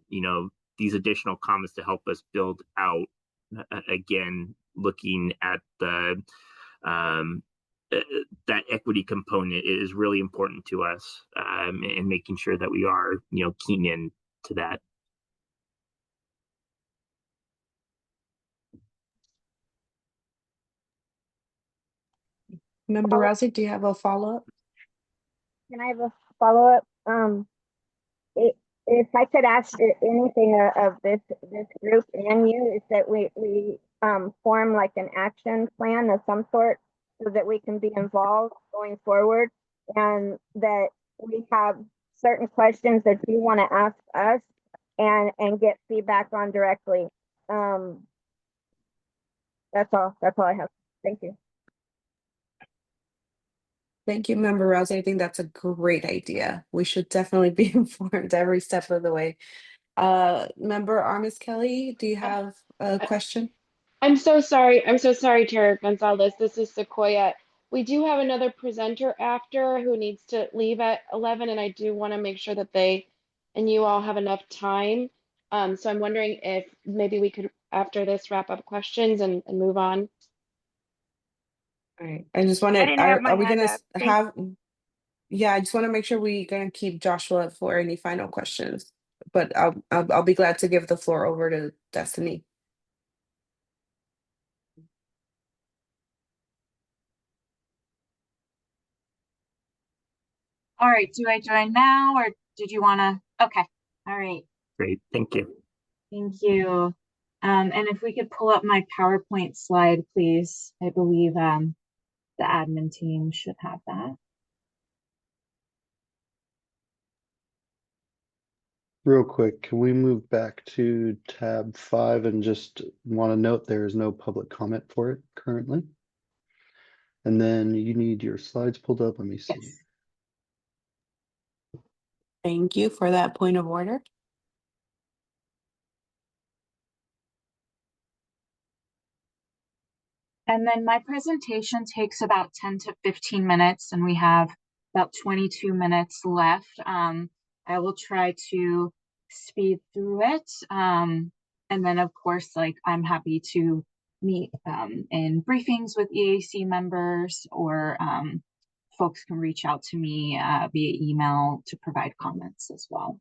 these additional comments to help us build out, again, looking at the that equity component is really important to us, and making sure that we are keen in to that. Member Rousey, do you have a follow-up? Can I have a follow-up? If I could ask anything of this group and you, is that we form like an action plan of some sort so that we can be involved going forward, and that we have certain questions that you want to ask us and get feedback on directly. That's all I have. Thank you. Thank you, Member Rousey. I think that's a great idea. We should definitely be informed every step of the way. Member Armis Kelly, do you have a question? I'm so sorry. I'm so sorry, Chair Gonzalez. This is Sequoia. We do have another presenter after who needs to leave at 11, and I do want to make sure that they and you all have enough time. So I'm wondering if maybe we could, after this, wrap up questions and move on. All right. I just want I to, didn't have my are we hand going up. to have, yeah, I just want to make sure we're going to keep Joshua for any final questions, but I'll be glad to give the floor over to Destiny. All right, do I join now or did you want to? Okay, all right. Great, thank you. Thank you. And if we could pull up my PowerPoint slide, please. I believe The admin team should have that. Real quick, can we move back to tab 5 and just want to note there is no public comment for it currently? And then you need your slides pulled up. Let me see. Yes. Thank you for that point of order. And then my presentation takes about 10 to 15 minutes, and we have about 22 minutes left. I will try to speed through it. And then, of course, like I'm happy to meet in briefings with EAC members, or folks can reach out to me via email to provide comments as well.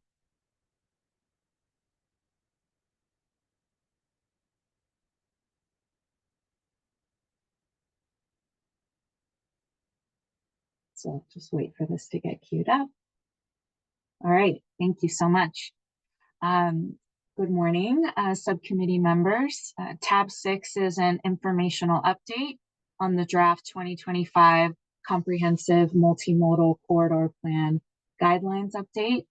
So just wait for this to get queued up. All right, thank you so much. Good morning, subcommittee members. Tab 6 is an informational update on the draft 2025 Comprehensive Multimodal Corridor Plan Guidelines Update.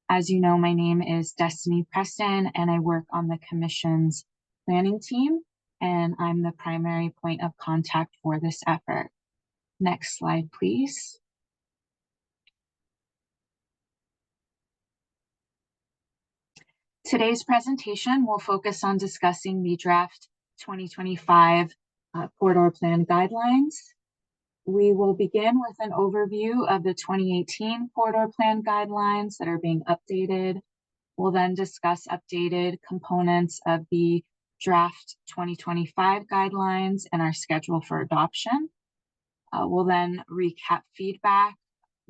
As you know, my name is Destiny Preston, and I work on the Commission's planning team, and I'm the primary point of contact for this effort. Next slide, please. Today's presentation will focus on discussing the draft 2025 Corridor Plan Guidelines. We will begin with an overview of the 2018 Corridor Plan Guidelines that are being updated. We'll then discuss updated components of the draft 2025 guidelines and our schedule for adoption. We'll then recap feedback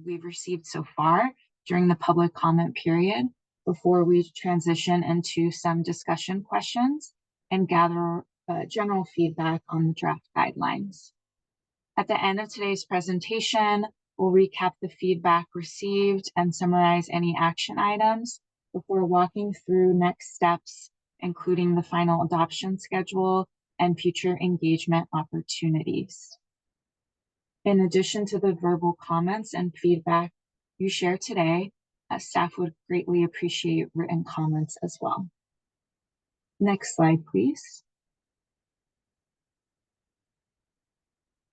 we've received so far during the public comment period before we transition into some discussion questions and gather general feedback on the draft guidelines. At the end of today's presentation, we'll recap the feedback received and summarize any action items before walking through next steps, including the final adoption schedule and future engagement opportunities. In addition to the verbal comments and feedback you share today, staff would greatly appreciate written comments as well. Next slide, please.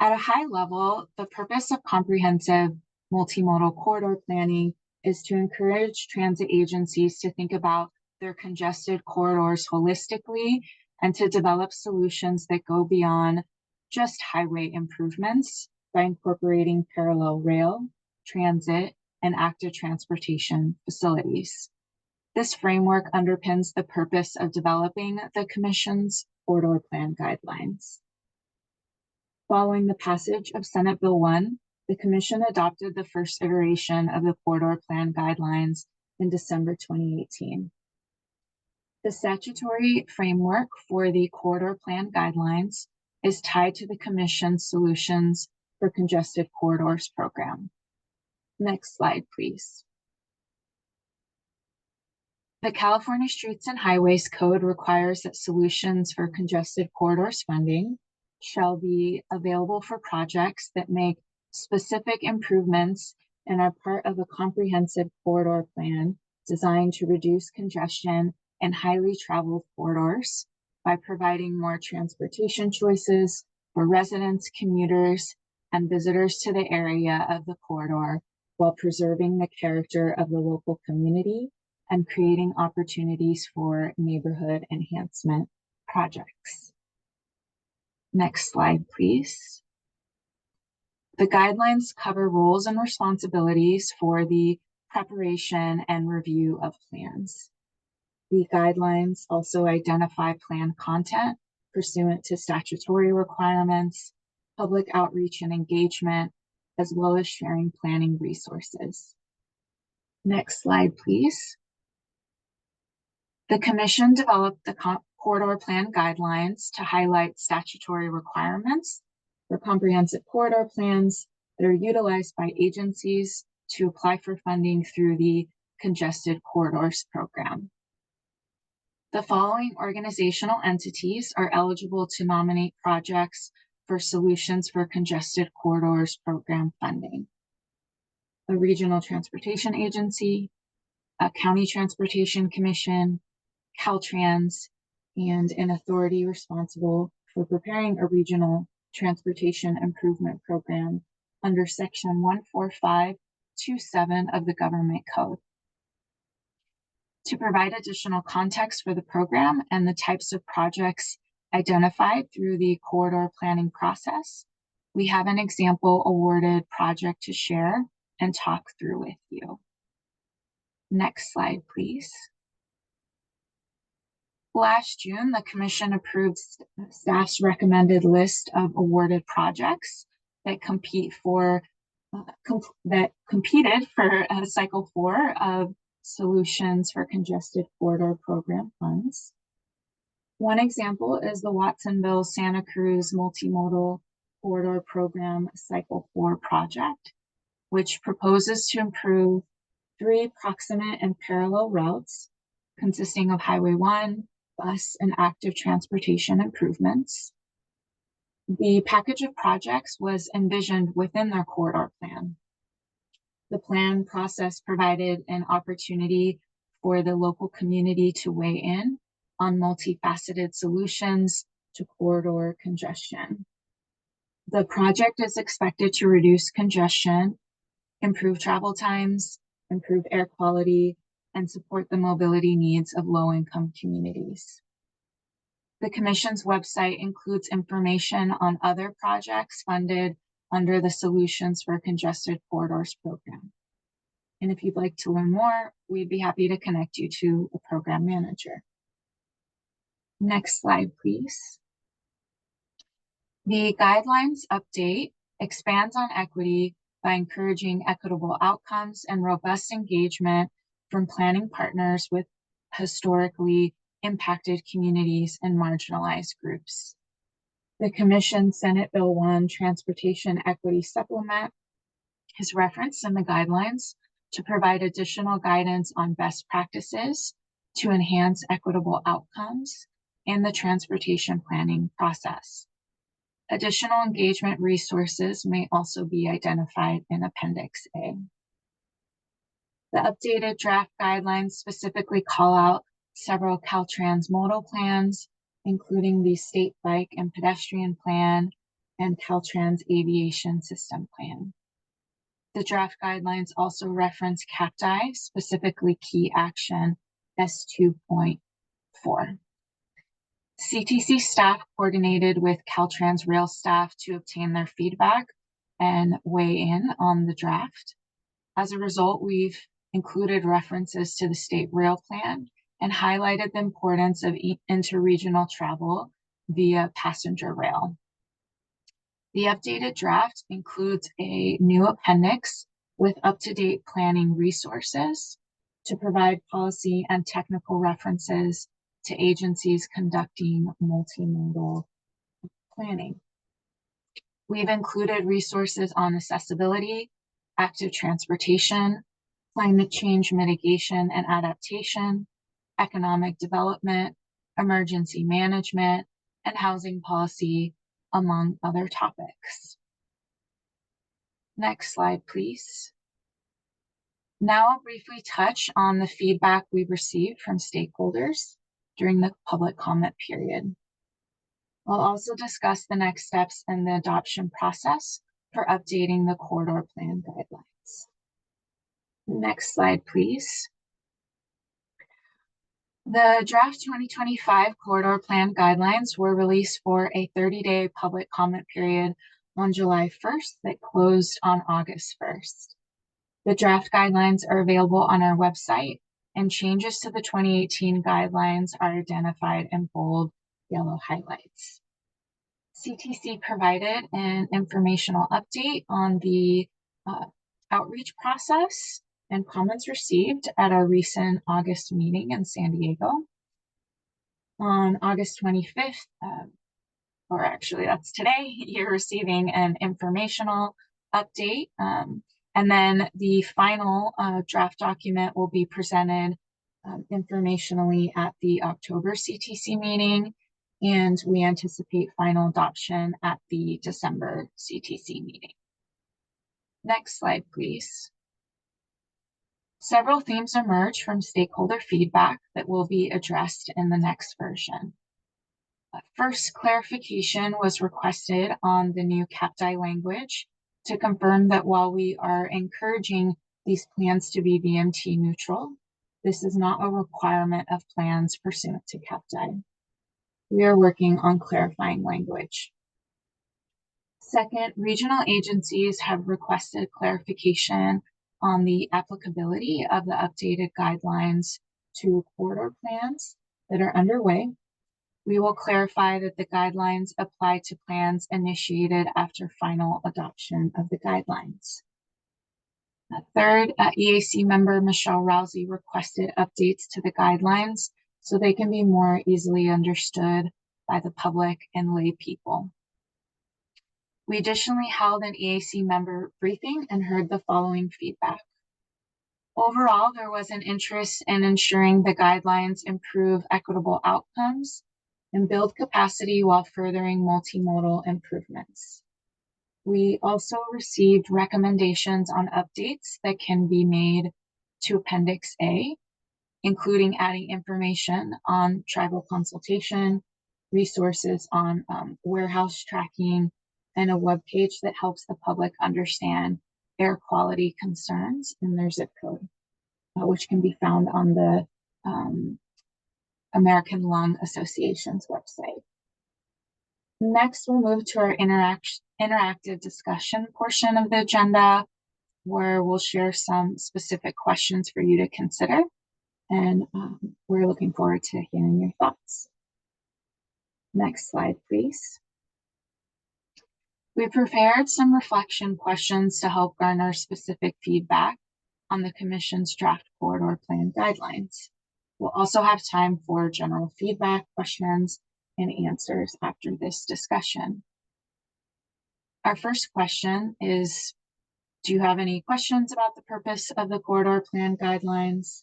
At a high level, the purpose of comprehensive multimodal corridor planning is to encourage transit agencies to think about their congested corridors holistically and to develop solutions that go beyond just highway improvements by incorporating parallel rail, transit, and active transportation facilities. This framework underpins the purpose of developing the Commission's Corridor Plan Guidelines. Following the passage of Senate Bill 1, the Commission adopted the first iteration of the Corridor Plan Guidelines in December 2018. The statutory framework for the Corridor Plan Guidelines is tied to the Commission's Solutions for Congested Corridors program. Next slide, please. The California Streets and Highways Code requires that solutions for congested corridors funding shall be available for projects that make specific improvements and are part of a comprehensive corridor plan designed to reduce congestion in highly traveled corridors by providing more transportation choices for residents, commuters, and visitors to the area of the corridor while preserving the character of the local community and creating opportunities for neighborhood enhancement projects. Next slide, please. The guidelines cover roles and responsibilities for the preparation and review of plans. The guidelines also identify plan content pursuant to statutory requirements, public outreach and engagement, as well as sharing planning resources. Next slide, please. The Commission developed the Corridor Plan Guidelines to highlight statutory requirements for comprehensive corridor plans that are utilized by agencies to apply for funding through the Congested Corridors Program. The following organizational entities are eligible to nominate projects for Solutions for Congested Corridors program funding. A regional transportation agency, a county transportation commission, Caltrans, and an authority responsible for preparing a regional transportation improvement program under section 14527 of the Government Code. To provide additional context for the program and the types of projects identified through the corridor planning process, we have an example awarded project to share and talk through with you. Next slide, please. Last June, the Commission approved staff's recommended list of awarded projects that competed for Cycle 4 of Solutions for Congested Corridor Program funds. One example is the Watsonville-Santa Cruz Multimodal Corridor Program Cycle 4 project, which proposes to improve 3 proximate and parallel routes consisting of Highway 1, bus, and active transportation improvements. The package of projects was envisioned within their corridor plan. The plan process provided an opportunity for the local community to weigh in on multifaceted solutions to corridor congestion. The project is expected to reduce congestion, improve travel times, improve air quality, and support the mobility needs of low-income communities. The Commission's website includes information on other projects funded under the Solutions for Congested Corridors program. And if you'd like to learn more, we'd be happy to connect you to a program manager. Next slide, please. The guidelines update expands on equity by encouraging equitable outcomes and robust engagement from planning partners with historically impacted communities and marginalized groups. The Commission Senate Bill 1 Transportation Equity Supplement is referenced in the guidelines to provide additional guidance on best practices to enhance equitable outcomes in the transportation planning process. Additional engagement resources may also be identified in Appendix A. The updated draft guidelines specifically call out several Caltrans modal plans, including the State Bike and Pedestrian Plan and Caltrans Aviation System Plan. The draft guidelines also reference CAPTI, specifically Key Action S2.4. CTC staff coordinated with Caltrans Rail staff to obtain their feedback and weigh in on the draft. As a result, we've included references to the State Rail Plan and highlighted the importance of interregional travel via passenger rail. The updated draft includes a new appendix with up-to-date planning resources to provide policy and technical references to agencies conducting multimodal planning. We've included resources on accessibility, active transportation, climate change mitigation and adaptation, economic development, emergency management, and housing policy, among other topics. Next slide, please. Now I'll briefly touch on the feedback we've received from stakeholders during the public comment period. I'll also discuss the next steps in the adoption process for updating the corridor plan guidelines. Next slide, please. The draft 2025 corridor plan guidelines were released for a 30-day public comment period on July 1st that closed on August 1st. The draft guidelines are available on our website, and changes to the 2018 guidelines are identified in bold yellow highlights. CTC provided an informational update on the outreach process and comments received at our recent August meeting in San Diego. On August 25th, or actually that's today, you're receiving an informational update. And then the final draft document will be presented informationally at the October CTC meeting. and we anticipate final adoption at the December CTC meeting. Next slide, please. Several themes emerge from stakeholder feedback that will be addressed in the next version. First, clarification was requested on the new CAPDI language to confirm that while we are encouraging these plans to be VMT neutral, this is not a requirement of plans pursuant to CAPDI. We are working on clarifying language. Second, regional agencies have requested clarification on the applicability of the updated guidelines to corridor plans that are underway. We will clarify that the guidelines apply to plans initiated after final adoption of the guidelines. Third, EAC member Michelle Rousey requested updates to the guidelines so they can be more easily understood by the public and lay people. We additionally held an EAC member briefing and heard the following feedback. Overall, there was an interest in ensuring the guidelines improve equitable outcomes and build capacity while furthering multimodal improvements. We also received recommendations on updates that can be made to Appendix A, including adding information on tribal consultation, resources on warehouse tracking, and a web page that helps the public understand air quality concerns in their zip code, which can be found on the American Lung Association's website. Next, we'll move to our interactive discussion portion of the agenda, where we'll share some specific questions for you to consider. And we're looking forward to hearing your thoughts. Next slide, please. We prepared some reflection questions to help garner specific feedback on the Commission's draft corridor plan guidelines. We'll also have time for general feedback, questions, and answers after this discussion. Our first question is, do you have any questions about the purpose of the corridor plan guidelines?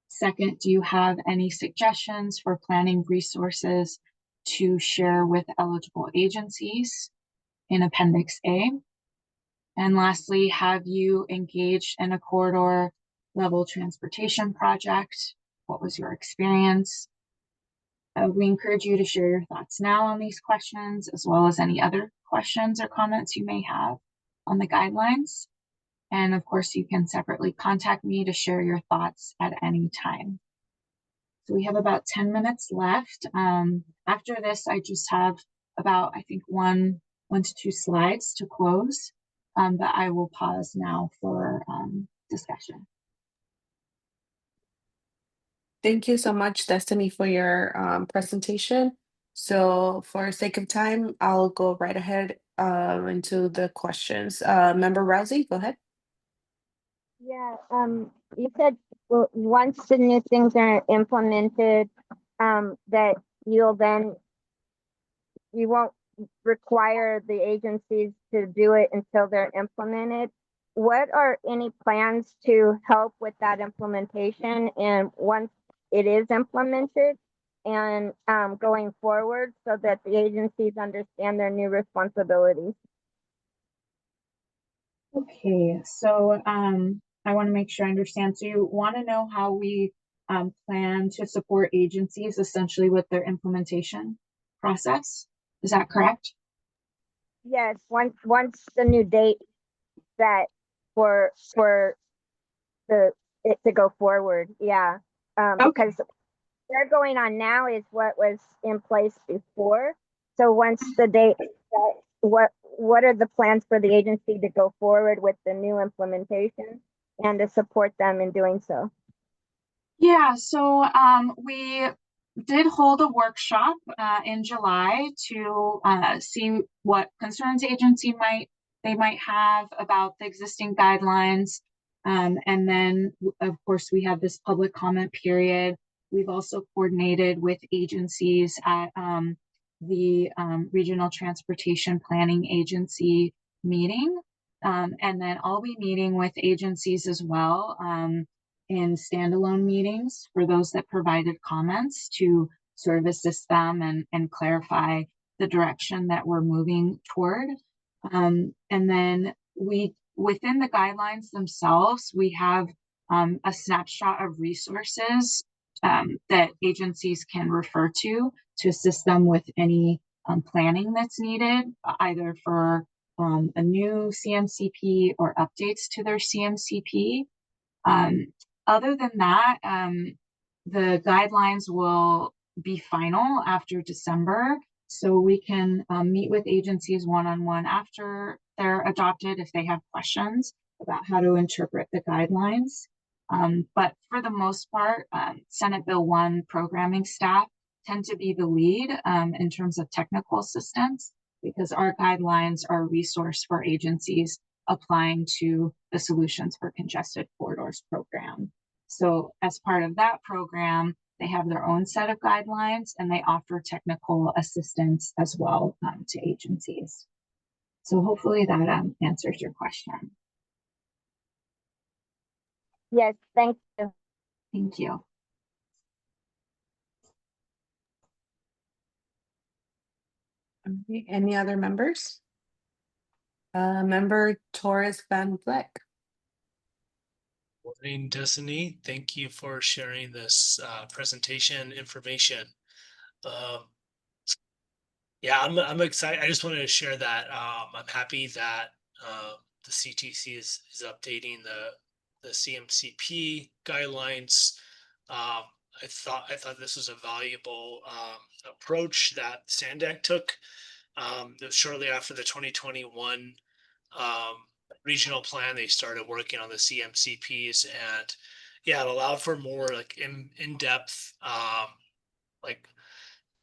Second, do you have any suggestions for planning resources to share with eligible agencies in Appendix A? And lastly, have you engaged in a corridor level transportation project? What was your experience? We encourage you to share your thoughts now on these questions, as well as any other questions or comments you may have on the guidelines. And of course, you can separately contact me to share your thoughts at any time. So we have about 10 minutes left. After this, I just have about, I think, one to two slides to close, but I will pause now for discussion. Thank you so much, Destiny, for your presentation. So for sake of time, I'll go right ahead into the questions. Member Rousey, go ahead. Yeah, you said, well, once the new things are implemented, that you won't require the agencies to do it until they're implemented. What are any plans to help with that implementation and once it is implemented and going forward so that the agencies understand their new responsibilities? Okay, so I want to make sure I understand. So you want to know how we plan to support agencies essentially with their implementation process? Is that correct? Yes, once the new date set for it to go forward, yeah. Okay. Because they're going on now is what was in place before. So once the date is set, what are the plans for the agency to go forward with the new implementation and to support them in doing so? Yeah, so we did hold a workshop in July to see what concerns agency might have about the existing guidelines. And then, of course, we have this public comment period. We've also coordinated with agencies at the Regional Transportation Planning Agency meeting. And then I'll be meeting with agencies as well in standalone meetings for those that provided comments to sort of assist them and clarify the direction that we're moving toward. And then within the guidelines themselves, we have a snapshot of resources that agencies can refer to assist them with any planning that's needed, either for a new CMCP or updates to their CMCP. Other than that, the guidelines will be final after December, so we can meet with agencies one-on-one after they're adopted if they have questions about how to interpret the guidelines. But for the most part, Senate Bill 1 programming staff tend to be the lead in terms of technical assistance, because our guidelines are a resource for agencies applying to the Solutions for Congested Corridors program. So as part of that program, they have their own set of guidelines and they offer technical assistance as well to agencies. So hopefully that answers your question. Yes, thank you. Thank you. Okay, any other members? Member Torres Van Vleck. Morning, Destiny. Thank you for sharing this presentation information. Yeah, I'm excited. I just wanted to share that I'm happy that the CTC is updating the CMCP guidelines. I thought this was a valuable approach that SANDAC took. Shortly after the 2021 regional plan, they started working on the CMCPs, and yeah, it allowed for more like in-depth like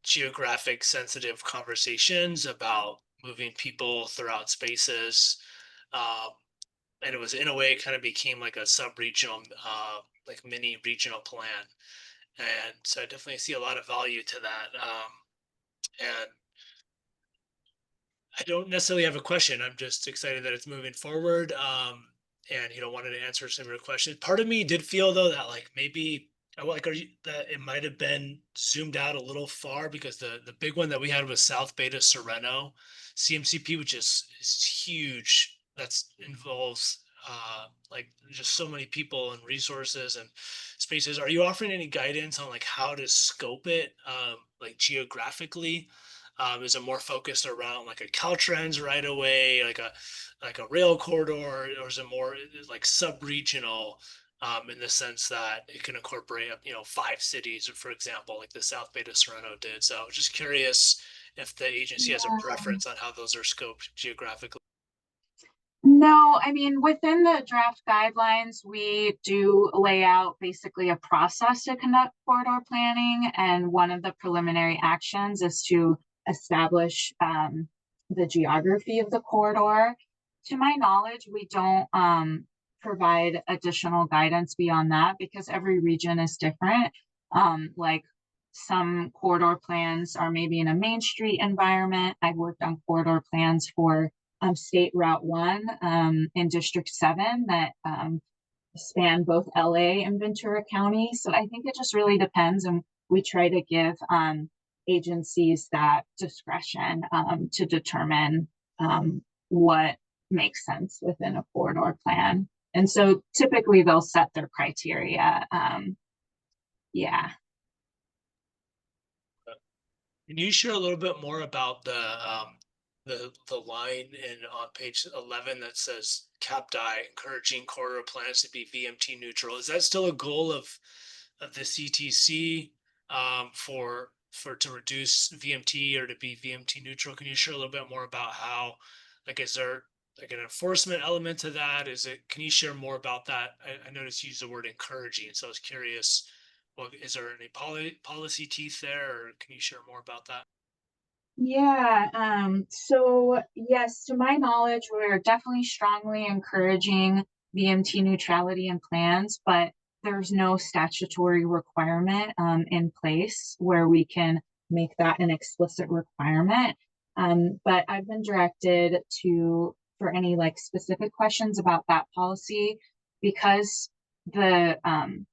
geographic sensitive conversations about moving people throughout spaces. And it was, in a way, kind of became like a sub-regional, like mini regional plan. And so I definitely see a lot of value to that. And I don't necessarily have a question. I'm just excited that it's moving forward. And wanted to answer some of your questions. Part of me did feel though that like maybe that it might have been zoomed out a little far, because the big one that we had was South Beta Sereno CMCP, which is huge. That's involves like just so many people and resources and spaces. Are you offering any guidance on like how to scope it like geographically? Is it more focused around like a Caltrans right away, like a rail corridor, or is it more like sub-regional in the sense that it can incorporate 5 cities, for example, like the South Beta Sereno did? So just curious if the agency has a preference on how those are scoped geographically. No, I mean, within the draft guidelines, we do lay out basically a process to conduct corridor planning. And one of the preliminary actions is to establish the geography of the corridor. To my knowledge, we don't provide additional guidance beyond that, because every region is different. Like some corridor plans are maybe in a Main Street environment. I've worked on corridor plans for State Route 1 in District 7 that span both LA and Ventura County. So I think it just really depends, and we try to give agencies that discretion to determine what makes sense within a corridor plan. And so typically they'll set their criteria. Yeah. Can you share a little bit more about the line on page 11 that says CAPDI, encouraging corridor plans to be VMT neutral? Is that still a goal of the CTC to reduce VMT or to be VMT neutral? Can you share a little bit more about how, like, is there like an enforcement element to that? Can you share more about that? I noticed you used the word encouraging, so I was curious. Well, is there any policy teeth there, or can you share more about that? Yeah, so yes, to my knowledge, we're definitely strongly encouraging VMT neutrality in plans, but there's no statutory requirement in place where we can make that an explicit requirement. But I've been directed for any like specific questions about that policy, because the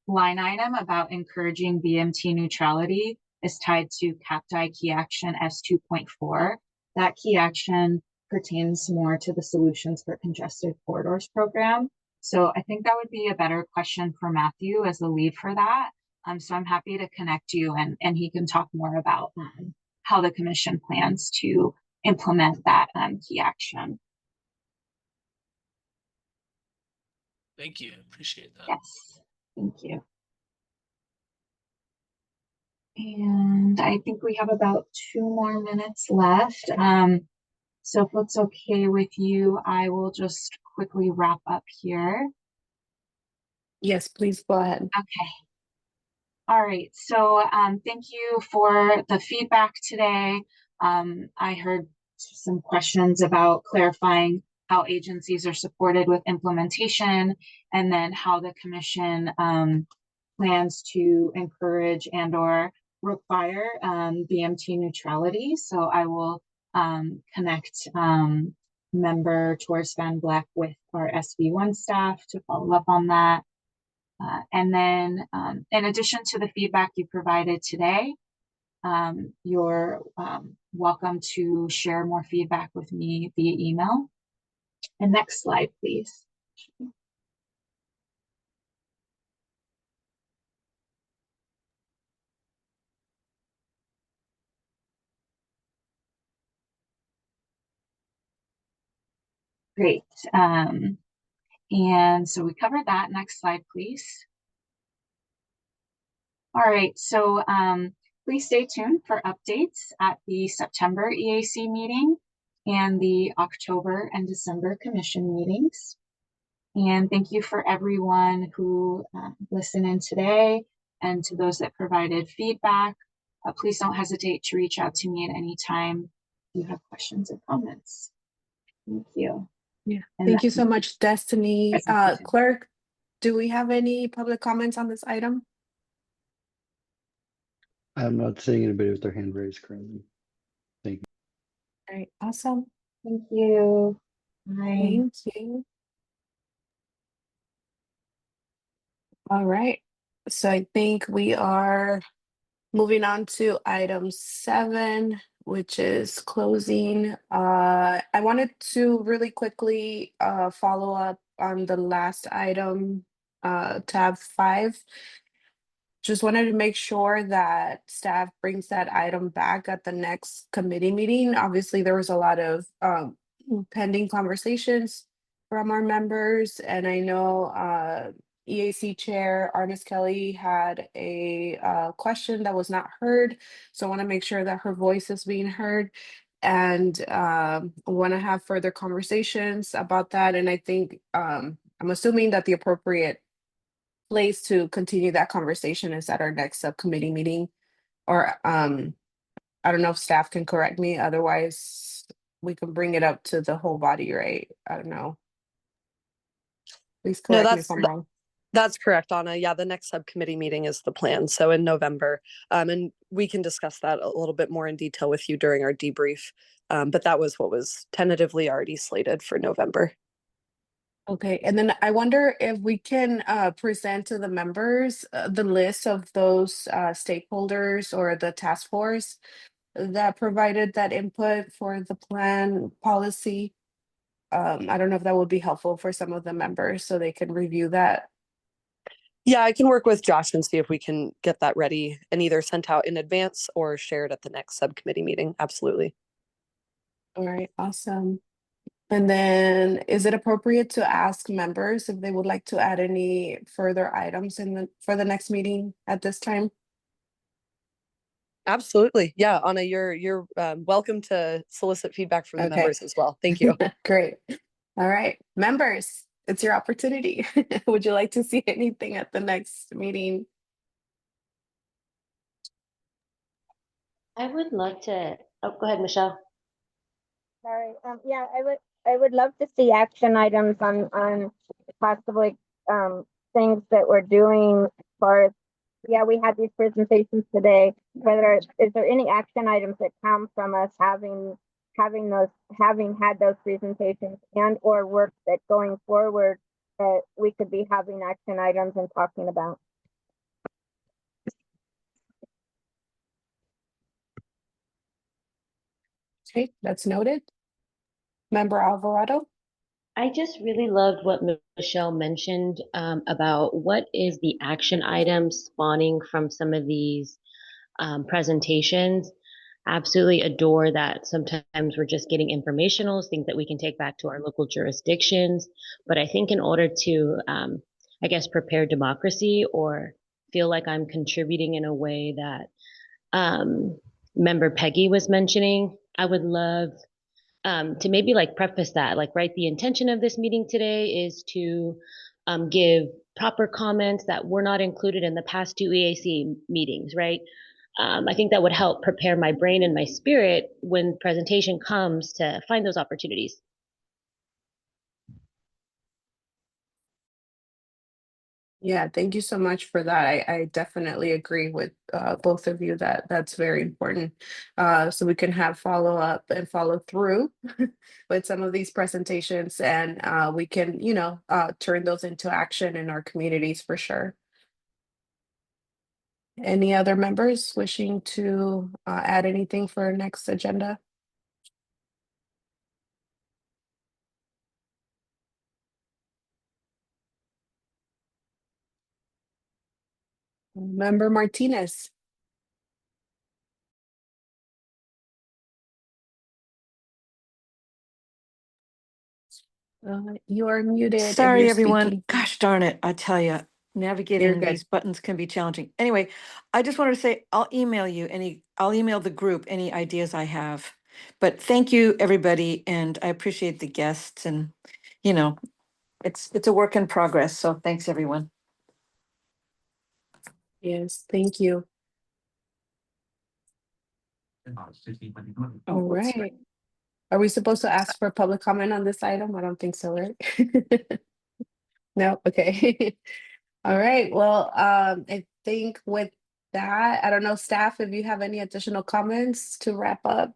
line item about encouraging VMT neutrality is tied to CAPTI key action S2.4. That key action pertains more to the Solutions for Congested Corridors program. So I think that would be a better question for Matthew as the lead for that. So I'm happy to connect you and he can talk more about how the commission plans to implement that key action. Thank you. Appreciate that. Yes, thank you. And I think we have about 2 more minutes left. So if it's okay with you, I will just quickly wrap up here. Yes, please go ahead. Okay. All right. So thank you for the feedback today. I heard some questions about clarifying how agencies are supported with implementation, and then how the commission plans to encourage and or require BMT neutrality. So I will connect member Torres Van Vleck with our SB1 staff to follow up on that. And then in addition to the feedback you provided today, you're welcome to share more feedback with me via email. And next slide, please. Great. And so we covered that. Next slide, please. All right, so please stay tuned for updates at the September EAC meeting and the October and December commission meetings. And thank you for everyone who listened in today, and to those that provided feedback. Please don't hesitate to reach out to me at any time if you have questions or comments. Thank you. Yeah, And thank you so much, Destiny. Presentation. Clerk, do we have any public comments on this item? I'm not seeing anybody with their hand raised currently. Thank you. All right, awesome. Thank you. Bye. Thank you. All right, so I think we are moving on to item 7, which is closing. I wanted to really quickly follow up on the last item, tab 5. Just wanted to make sure that staff brings that item back at the next committee meeting. Obviously, there was a lot of pending conversations from our members, and I know EAC Chair Arnis Kelly had a question that was not heard. So I want to make sure that her voice is being heard, and want to have further conversations about that. And I think I'm assuming that the appropriate place to continue that conversation is at our next subcommittee meeting, or I don't know if staff can correct me, otherwise we can bring it up to the whole body, right? I don't know. Please No, correct me if I'm wrong. that's correct, Anna. Yeah, the next subcommittee meeting is the plan, so in November, and we can discuss that a little bit more in detail with you during our debrief, but that was what was tentatively already slated for November. Okay, and then I wonder if we can present to the members the list of those stakeholders or the task force that provided that input for the plan policy. I don't know if that would be helpful for some of the members so they can review that. Yeah, I can work with Josh and see if we can get that ready and either sent out in advance or shared at the next subcommittee meeting. Absolutely. All right, awesome. And then is it appropriate to ask members if they would like to add any further items for the next meeting at this time? Absolutely. Yeah, Anna, you're welcome to solicit feedback from the Okay. members as well. Thank you. Great. All right, members, it's your opportunity. Would you like to see anything at the next meeting? I would love to, oh, go ahead, Michelle. Sorry, yeah, I would love to see action items on possibly, things that we're doing as far as, yeah, we had these presentations today, is there any action items that come from us having had those presentations, and or work that going forward that we could be having action items and talking about? Okay, that's noted. Member Alvarado? I just really loved what Michelle mentioned about what is the action item spawning from some of these presentations. Absolutely adore that. Sometimes we're just getting informational things that we can take back to our local jurisdictions. But I think in order to, I guess, prepare democracy or feel like I'm contributing in a way that Member Peggy was mentioning, I would love to maybe like preface that, like, right, the intention of this meeting today is to give proper comments that were not included in the past two EAC meetings, right? I think that would help prepare my brain and my spirit when presentation comes to find those opportunities. Yeah, thank you so much for that. I definitely agree with both of you that that's very important. So we can have follow up and follow through with some of these presentations, and we can, turn those into action in our communities for sure. Any other members wishing to add anything for our next agenda? Member Martinez. You are muted. if Sorry, you're everyone. speaking. Gosh darn it. I tell you, You're navigating good. these buttons can be challenging. Anyway, I just wanted to say I'll email the group any ideas I have. But thank you, everybody, and I appreciate the guests, and it's a work in progress. So thanks, everyone. Yes, thank you. All whoops. right. Are we supposed to ask for public comment on this item? I don't think so, right? No, okay. All right, well, I think with that, I don't know, staff, if you have any additional comments to wrap up.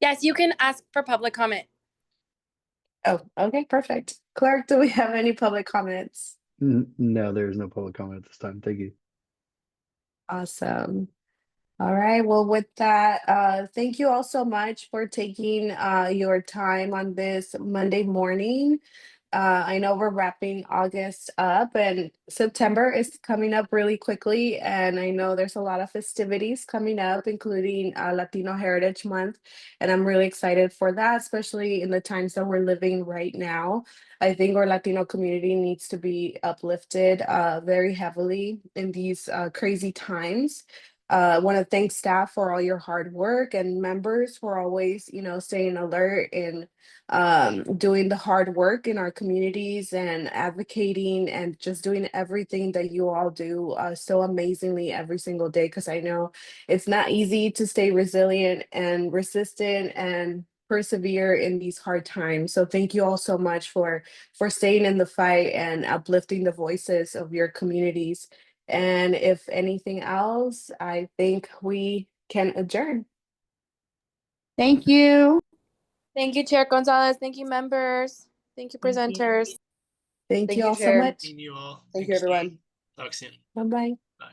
Yes, you can ask for public comment. Oh, okay, perfect. Clerk, do we have any public comments? No, there is no public comment at this time. Thank you. Awesome. All right, well, with that, thank you all so much for taking your time on this Monday morning. I know we're wrapping August up and September is coming up really quickly. And I know there's a lot of festivities coming up, including Latino Heritage Month. And I'm really excited for that, especially in the times that we're living right now. I think our Latino community needs to be uplifted very heavily in these crazy times. I want to thank staff for all your hard work and members for always, staying alert and doing the hard work in our communities and advocating and just doing everything that you all do so amazingly every single day. Because I know it's not easy to stay resilient and resistant and persevere in these hard times. So thank you all so much for staying in the fight and uplifting the voices of your communities. And if anything else, I think we can adjourn. Thank you. Thank you, Chair Gonzalez. Thank you, members. Thank you, presenters. Thank you all so Chair. much. Seeing you all. Thank you, everyone. Talk soon. Bye-bye. Bye.